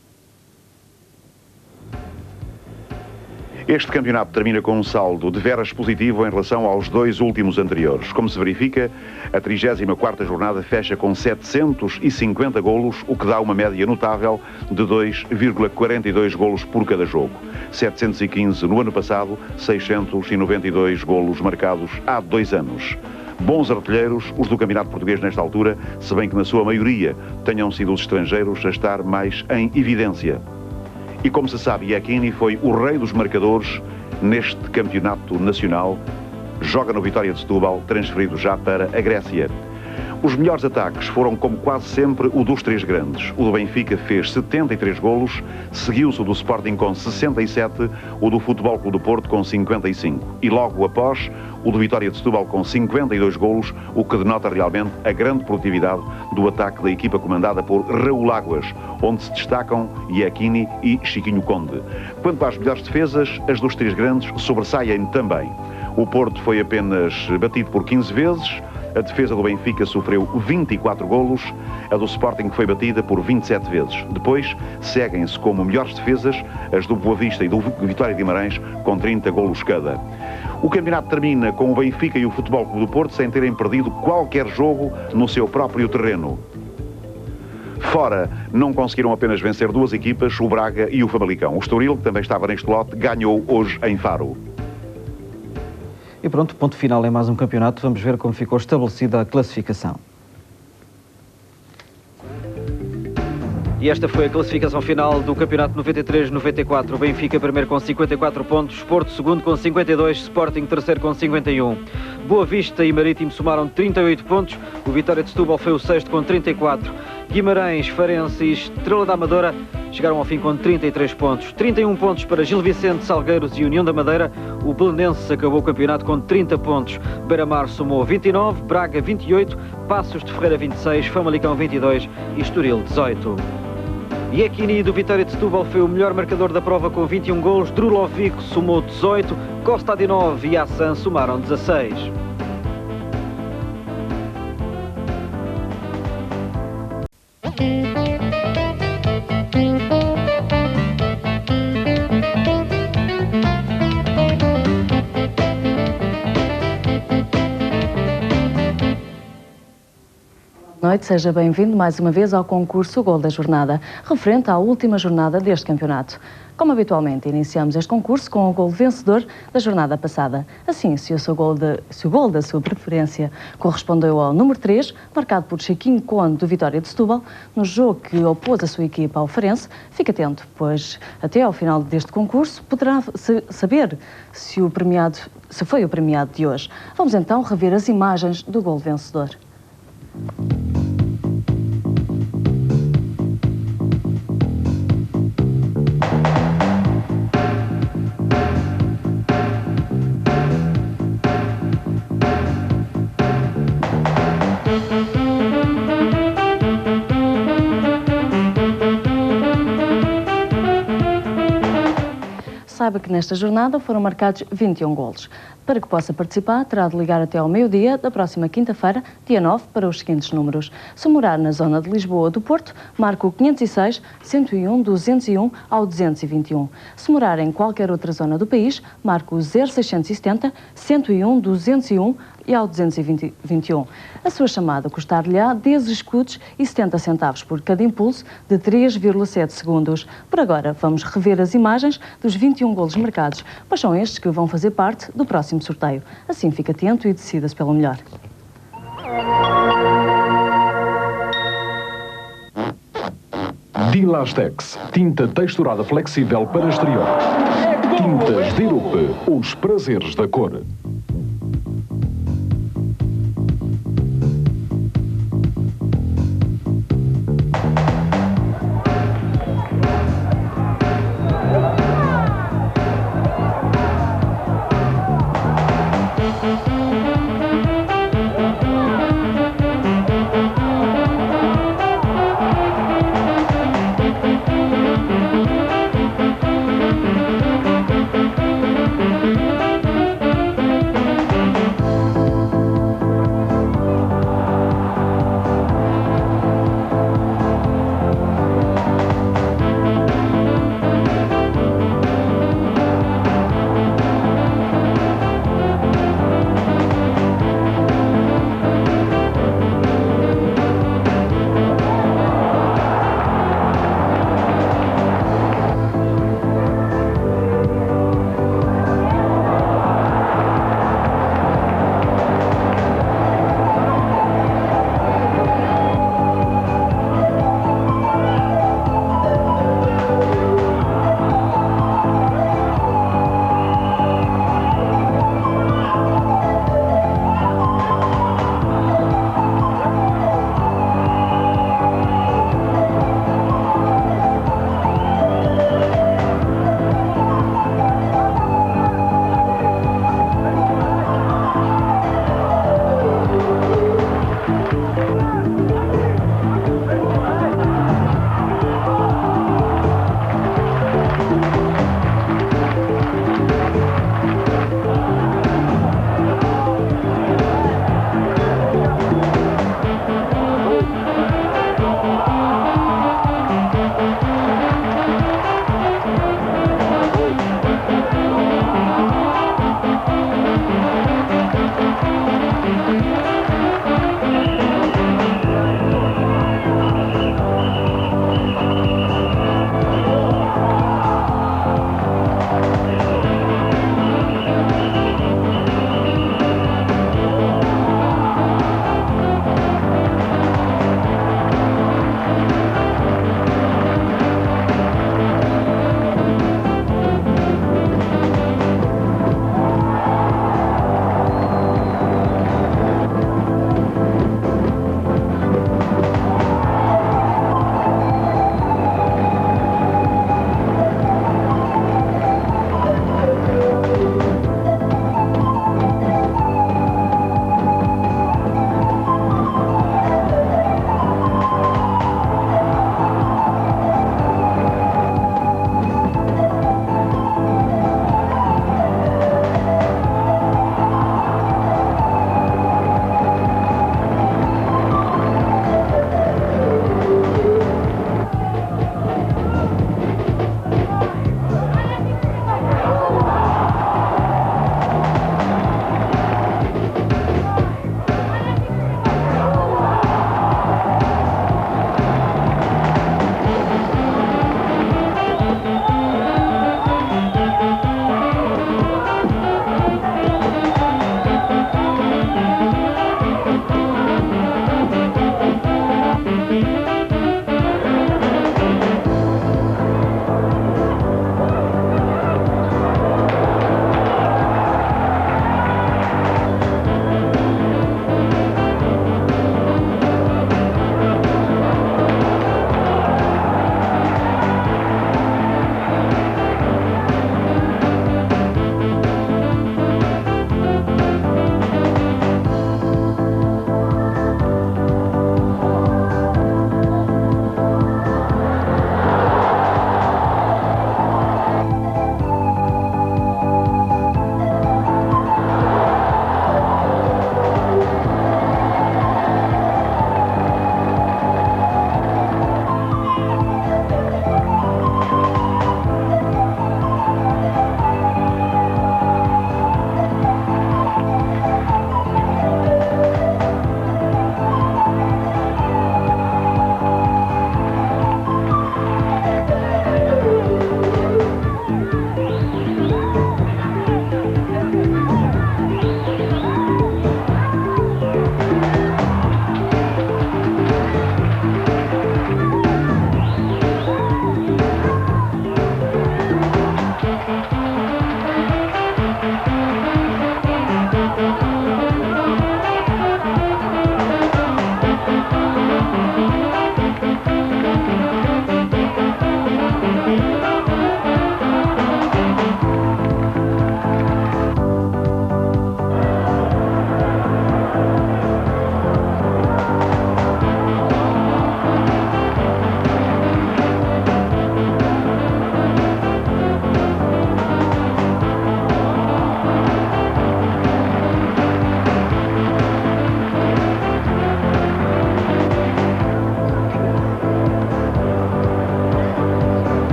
Este campeonato termina com um saldo de veras positivo em relação aos 2 últimos anteriores. Como se verifica, a 34ª jornada fecha com 750 golos, o que dá uma média notável de 2,42 golos por cada jogo. 715 no ano passado, 692 golos marcados há 2 anos. Bons artilheiros, os do Campeonato Português nesta altura, se bem que na sua maioria tenham sido os estrangeiros a estar mais em evidência. E como se sabe, Iachini foi o rei dos marcadores neste campeonato nacional. Joga no Vitória de Setúbal, transferido já para a Grécia. Os melhores ataques foram, como quase sempre, o dos 3 grandes. O do Benfica fez 73 golos, seguiu-se o do Sporting com 67, o do Futebol Clube do Porto com 55. E logo após, o do Vitória de Setúbal com 52 golos, o que denota realmente a grande produtividade do ataque da equipa comandada por Raul Águas, onde se destacam Iachini e Chiquinho Conde. Quanto às melhores defesas, as dos 3 grandes sobressaem também. O Porto foi apenas batido por 15 vezes, a defesa do Benfica sofreu 24 golos, a do Sporting foi batida por 27 vezes. Depois, seguem-se como melhores defesas as do Boa Vista e do Vitória de Guimarães, com 30 golos cada. O campeonato termina com o Benfica e o Futebol Clube do Porto sem terem perdido qualquer jogo no seu próprio terreno. Fora, não conseguiram apenas vencer 2 equipas, o Braga e o Famalicão. O Estoril, que também estava neste lote, ganhou hoje em Faro.
E pronto, ponto final em mais um campeonato. Vamos ver como ficou estabelecida a classificação. E esta foi a classificação final do campeonato 93-94. O Benfica primeiro com 54 pontos, Porto segundo com 52, Sporting terceiro com 51. Boa Vista e Marítimo somaram 38 pontos, o Vitória de Setúbal foi o sexto com 34. Guimarães, Farense e Estrela da Amadora chegaram ao fim com 33 pontos. 31 pontos para Gil Vicente, Salgueiros e União da Madeira. O Belenenses acabou o campeonato com 30 pontos. Beira-Mar somou 29, Braga 28, Passos de Ferreira 26, Famalicão 22 e Estoril 18. Iachini do Vitória de Setúbal foi o melhor marcador da prova com 21 golos. Drulovic somou 18, Kostadinov e Assan somaram 16.
Boa noite, seja bem-vindo mais uma vez ao concurso Gol da Jornada, referente à última jornada deste campeonato. Como habitualmente, iniciamos este concurso com o gol vencedor da jornada passada. Assim, se o gol da sua preferência correspondeu ao número 3, marcado por Chiquinho Conde do Vitória de Setúbal, no jogo que opôs a sua equipa ao Farense, fique atento, pois até ao final deste concurso poderá saber se foi o premiado de hoje. Vamos então rever as imagens do gol vencedor. Saiba que nesta jornada foram marcados 21 golos. Para que possa participar, terá de ligar até ao meio-dia da próxima quinta-feira, dia 9, para os seguintes números. Se morar na zona de Lisboa ou do Porto, marque o 506 101 201 ao 221. Se morar em qualquer outra zona do país, marque o 0670 101 201 e ao 221. A sua chamada custar-lhe-á 10 escudos e 70 centavos por cada impulso de 3,7 segundos. Por agora, vamos rever as imagens dos 21 golos marcados, pois são estes que vão fazer parte do próximo sorteio. Assim, fique atento e decida-se pelo melhor.
Dilastex, tinta texturada flexível para exterior. Tintas Dirup, os prazeres da cor.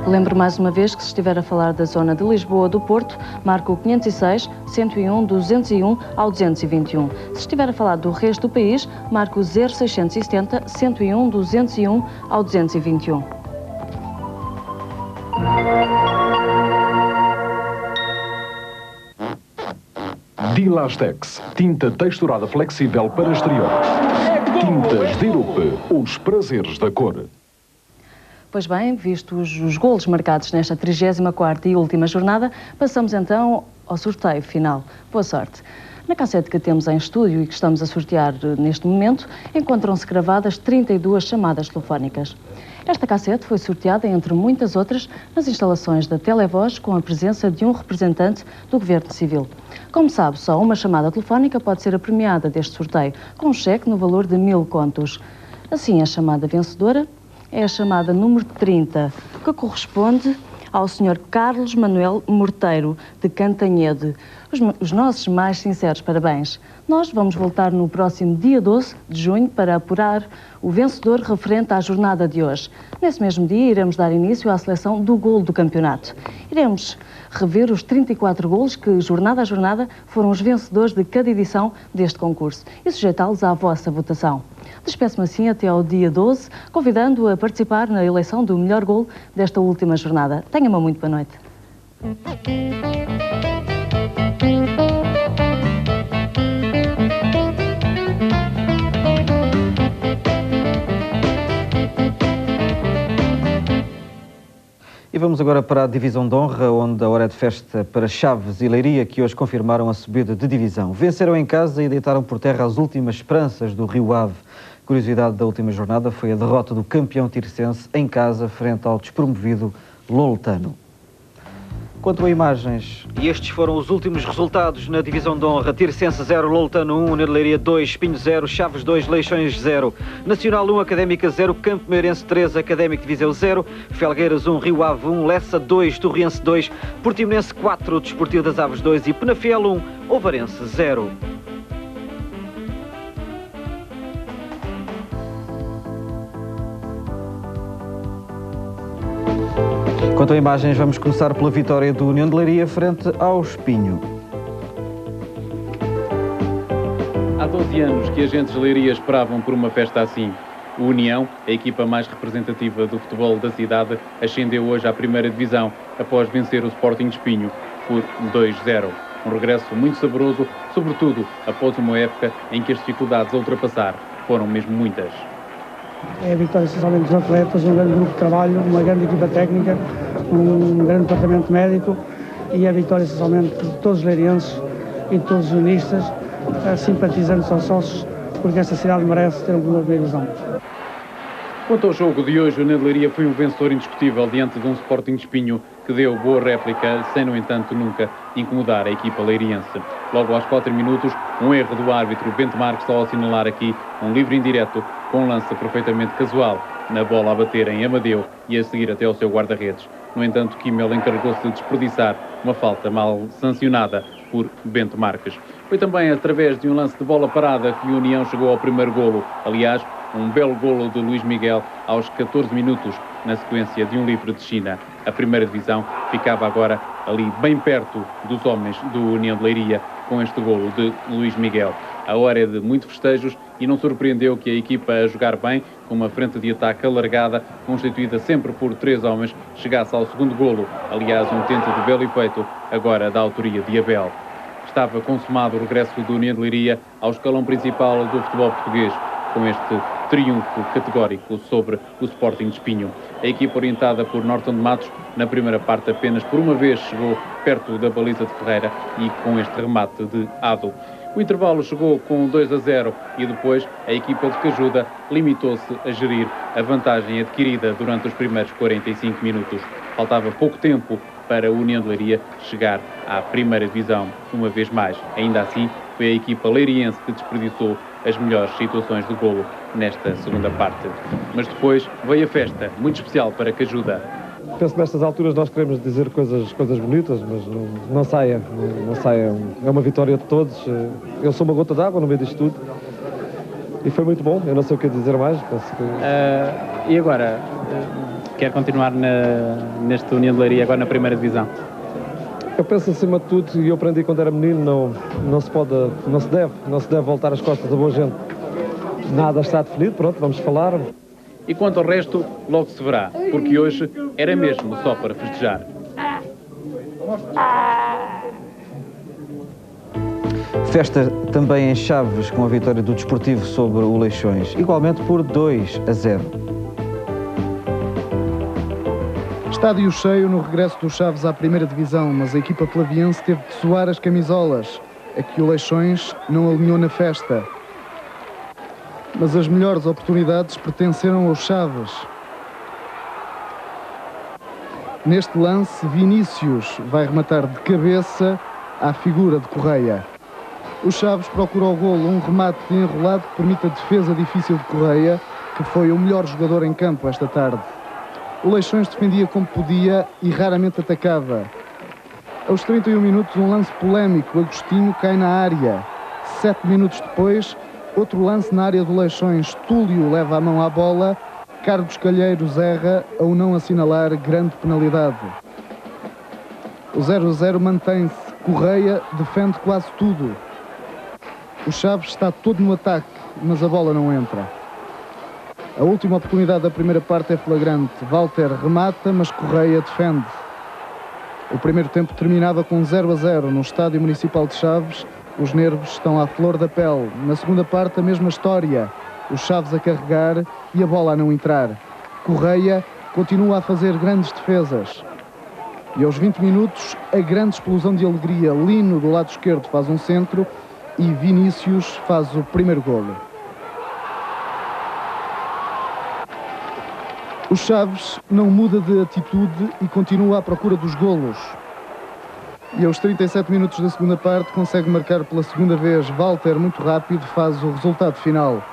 Lembro mais uma vez que se estiver a falar da zona de Lisboa ou do Porto, marca o 506 101 201 ao 221. Se estiver a falar do resto do país, marca o 0670 101 201 ao 221.
Dilastex, tinta texturada flexível para exteriores. Tintas Dirup, os prazeres da cor.
Pois bem, vistos os golos marcados nesta 34ª e última jornada, passamos então ao sorteio final. Boa sorte! Na cassete que temos em estúdio e que estamos a sortear neste momento, encontram-se gravadas 32 chamadas telefónicas. Esta cassete foi sorteada, entre muitas outras, nas instalações da Televoz, com a presença de um representante do Governo Civil. Como sabe, só uma chamada telefónica pode ser a premiada deste sorteio, com um cheque no valor de 1000 contos. Assim, a chamada vencedora é a chamada número 30, que corresponde ao Sr. Carlos Manuel Morteiro, de Cantanhede. Os nossos mais sinceros parabéns. Nós vamos voltar no próximo dia 12 de junho para apurar o vencedor referente à jornada de hoje. Nesse mesmo dia iremos dar início à seleção do golo do campeonato. Iremos rever os 34 golos que, jornada a jornada, foram os vencedores de cada edição deste concurso e sujeitá-los à vossa votação. Despeço-me assim até ao dia 12, convidando-o a participar na eleição do melhor golo desta última jornada. Tenha uma muito boa noite.
E vamos agora para a divisão de honra, onde a hora é de festa para Chaves e Leiria, que hoje confirmaram a subida de divisão. Venceram em casa e deitaram por terra as últimas esperanças do Rio Ave. Curiosidade da última jornada foi a derrota do campeão tircense em casa, frente ao despromovido Loletano. Quanto a imagens, e estes foram os últimos resultados na divisão de honra. Tircense 0, Loletano 1, Leiria 2, Espinho 0, Chaves 2, Leixões 0, Nacional 1, Académica 0, Campo Meirense 3, Académico de Viseu 0, Felgueiras 1, Rio Ave 1, Lessa 2, Torriense 2, Portimonense 4, Desportivo das Aves 2 e Penafiel 1, Ovarense 0. Quanto a imagens, vamos começar pela vitória do União de Leiria frente ao Espinho.
Há 12 anos que agentes de Leiria esperavam por uma festa assim. O União, a equipa mais representativa do futebol da cidade, ascendeu hoje à primeira divisão, após vencer o Sporting de Espinho por 2-0. Um regresso muito saboroso, sobretudo após uma época em que as dificuldades a ultrapassar foram mesmo muitas.
É a vitória essencialmente dos atletas, um grande grupo de trabalho, uma grande equipa técnica, um grande departamento médico e a vitória essencialmente de todos os leirienses e de todos os unionistas, simpatizantes aos sócios, porque esta cidade merece ter uma primeira divisão.
Quanto ao jogo de hoje, o União de Leiria foi um vencedor indiscutível diante de um Sporting de Espinho que deu boa réplica, sem, no entanto, nunca incomodar a equipa leiriense. Logo aos 4 minutos, um erro do árbitro Bento Marques ao assinalar aqui um livre indireto com um lance perfeitamente casual na bola a bater em Amadeu e a seguir até ao seu guarda-redes. No entanto, Kimmel encarregou-se de desperdiçar uma falta mal sancionada por Bento Marques. Foi também através de um lance de bola parada que o União chegou ao primeiro golo. Aliás, um belo golo de Luís Miguel aos 14 minutos, na sequência de um livre de China. A primeira divisão ficava agora ali bem perto dos homens do União de Leiria com este golo de Luís Miguel. A hora é de muito festejos e não surpreendeu que a equipa a jogar bem, com uma frente de ataque alargada, constituída sempre por 3 homens, chegasse ao segundo golo. Aliás, um tento de belo efeito, agora da autoria de Abel. Estava consumado o regresso do União de Leiria ao escalão principal do futebol português, com este triunfo categórico sobre o Sporting de Espinho. A equipa orientada por Norton de Matos, na primeira parte apenas por uma vez chegou perto da baliza de Ferreira e com este remate de Ado. O intervalo chegou com 2-0 e depois a equipa de Cajuda limitou-se a gerir a vantagem adquirida durante os primeiros 45 minutos. Faltava pouco tempo para a União de Leiria chegar à primeira divisão uma vez mais. Ainda assim, foi a equipa leiriense que desperdiçou as melhores situações do golo nesta segunda parte. Mas depois veio a festa, muito especial para Cajuda.
Penso que nestas alturas nós queremos dizer coisas bonitas, mas não saia. É uma vitória de todos. Eu sou uma gota d'água no meio disto tudo. E foi muito bom, eu não sei o que dizer mais. Penso que...
E agora, quer continuar neste União de Leiria, agora na primeira divisão?
Eu penso, acima de tudo, e eu aprendi quando era menino, não se deve voltar às costas da boa gente. Nada está definido, pronto, vamos falar.
E quanto ao resto, logo se verá, porque hoje era mesmo só para festejar.
Festa também em Chaves, com a vitória do Desportivo sobre o Leixões, igualmente por 2-0.
Estádio cheio no regresso dos Chaves à primeira divisão, mas a equipa flaviense teve de suar as camisolas. Aqui o Leixões não alinhou na festa. Mas as melhores oportunidades pertenceram aos Chaves. Neste lance, Vinícius vai rematar de cabeça à figura de Correia. O Chaves procura o golo, um remate enrolado que permite a defesa difícil de Correia, que foi o melhor jogador em campo esta tarde. O Leixões defendia como podia e raramente atacava. Aos 31 minutos, um lance polémico, Agostinho cai na área. 7 minutos depois, outro lance na área do Leixões, Túlio leva a mão à bola, Carlos Calheiros erra ao não assinalar grande penalidade. O 0-0 mantém-se, Correia defende quase tudo. O Chaves está todo no ataque, mas a bola não entra. A última oportunidade da primeira parte é flagrante. Walter remata, mas Correia defende. O primeiro tempo terminava com 0-0 no Estádio Municipal de Chaves. Os nervos estão à flor da pele. Na segunda parte, a mesma história. Os Chaves a carregar e a bola a não entrar. Correia continua a fazer grandes defesas. E aos 20 minutos, a grande explosão de alegria. Lino, do lado esquerdo, faz um centro e Vinícius faz o primeiro golo. O Chaves não muda de atitude e continua à procura dos golos. E aos 37 minutos da segunda parte consegue marcar pela segunda vez. Walter, muito rápido, faz o resultado final.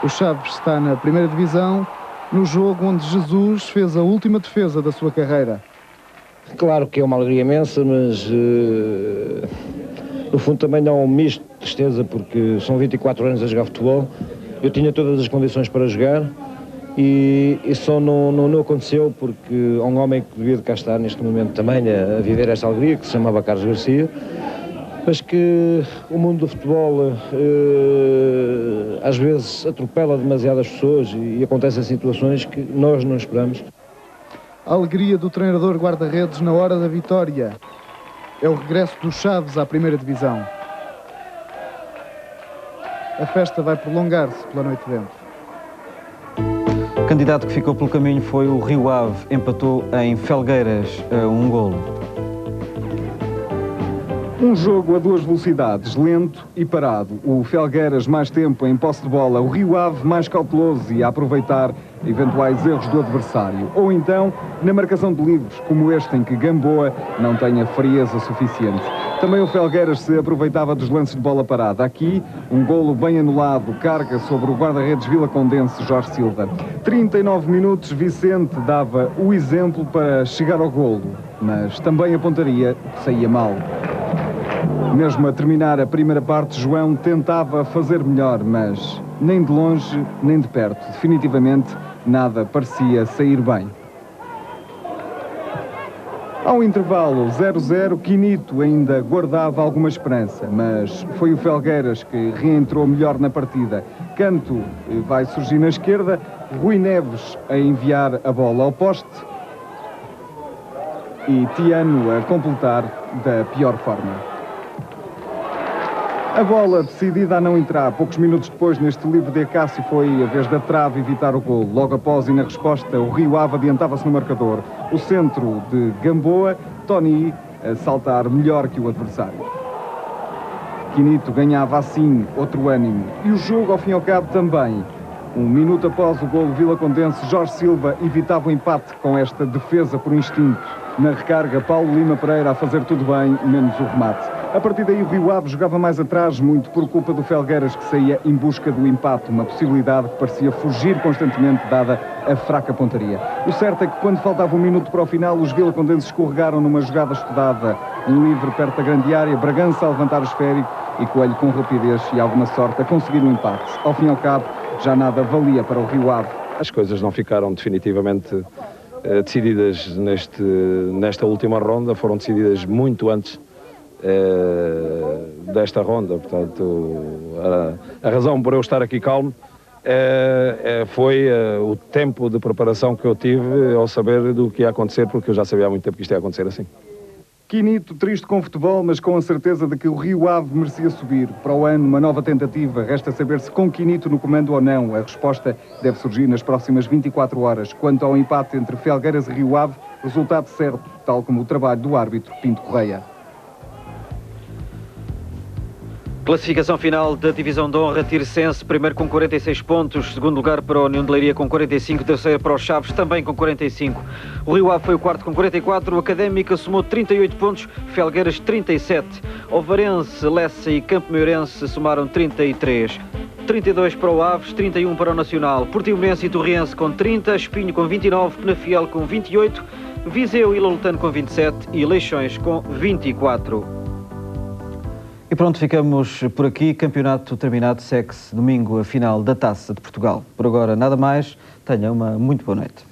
O Chaves está na primeira divisão, no jogo onde Jesus fez a última defesa da sua carreira.
Claro que é uma alegria imensa, mas no fundo também dá um misto de tristeza, porque são 24 anos a jogar futebol. Eu tinha todas as condições para jogar. E só não aconteceu porque há um homem que devia de cá estar neste momento também a viver esta alegria, que se chamava Carlos Garcia, mas que o mundo do futebol às vezes atropela demasiadas pessoas e acontecem situações que nós não esperamos.
A alegria do treinador guarda-redes na hora da vitória. É o regresso dos Chaves à primeira divisão. A festa vai prolongar-se pela noite dentro.
O candidato que ficou pelo caminho foi o Rio Ave, empatou em Felgueiras a 1-0.
Um jogo a duas velocidades, lento e parado. O Felgueiras mais tempo em posse de bola, o Rio Ave mais cauteloso e a aproveitar eventuais erros do adversário. Ou então, na marcação de livros, como este em que Gamboa não tenha frieza suficiente. Também o Felgueiras se aproveitava dos lances de bola parada. Aqui, um golo bem anulado, carga sobre o guarda-redes vilacondense Jorge Silva. 39 minutos, Vicente dava o exemplo para chegar ao golo, mas também a pontaria saía mal. Mesmo a terminar a primeira parte, João tentava fazer melhor, mas nem de longe, nem de perto. Definitivamente, nada parecia sair bem. Ao intervalo 0-0, Quinito ainda guardava alguma esperança, mas foi o Felgueiras que reentrou melhor na partida. Canto vai surgir na esquerda, Rui Neves a enviar a bola ao poste e Tiano a completar da pior forma. A bola decidida a não entrar. Poucos minutos depois, neste livre de Acácio, foi a vez da trave evitar o golo. Logo após e na resposta, o Rio Ave adiantava-se no marcador. O centro de Gamboa, Tony a saltar melhor que o adversário. Quinito ganhava assim outro ânimo. E o jogo, ao fim e ao cabo, também. Um minuto após o golo vilacondense, Jorge Silva evitava o empate com esta defesa por instinto. Na recarga, Paulo Lima Pereira a fazer tudo bem, menos o remate. A partir daí o Rio Ave jogava mais atrás, muito por culpa do Felgueiras, que saía em busca do empate, uma possibilidade que parecia fugir constantemente, dada a fraca pontaria. O certo é que quando faltava um minuto para o final, os vilacondenses escorregaram numa jogada estudada, um livre perto da grande área, Bragança a levantar o esférico e Coelho com rapidez e alguma sorte a conseguir um empate. Ao fim e ao cabo, já nada valia para o Rio Ave.
As coisas não ficaram definitivamente decididas nesta última ronda, foram decididas muito antes desta ronda. Portanto, a razão por eu estar aqui calmo foi o tempo de preparação que eu tive ao saber do que ia acontecer, porque eu já sabia há muito tempo que isto ia acontecer assim.
Quinito, triste com futebol, mas com a certeza de que o Rio Ave merecia subir. Para o ano, uma nova tentativa. Resta saber se com Quinito no comando ou não. A resposta deve surgir nas próximas 24 horas. Quanto ao empate entre Felgueiras e Rio Ave, resultado certo, tal como o trabalho do árbitro Pinto Correia.
Classificação final da Divisão de Honra: Tirsense, primeiro com 46 pontos, segundo lugar para a União de Leiria com 45, terceiro para os Chaves também com 45. O Rio Ave foi o quarto com 44, o Académica somou 38 pontos, Felgueiras 37. Ovarense, Lessa e Campo Meirense somaram 33. 32 para o Aves, 31 para o Nacional, Portimonense e Torriense com 30, Espinho com 29, Penafiel com 28, Viseu e Lolotano com 27 e Leixões com 24. E pronto, ficamos por aqui. Campeonato terminado, segue-se domingo a final da Taça de Portugal. Por agora, nada mais. Tenha uma muito boa noite.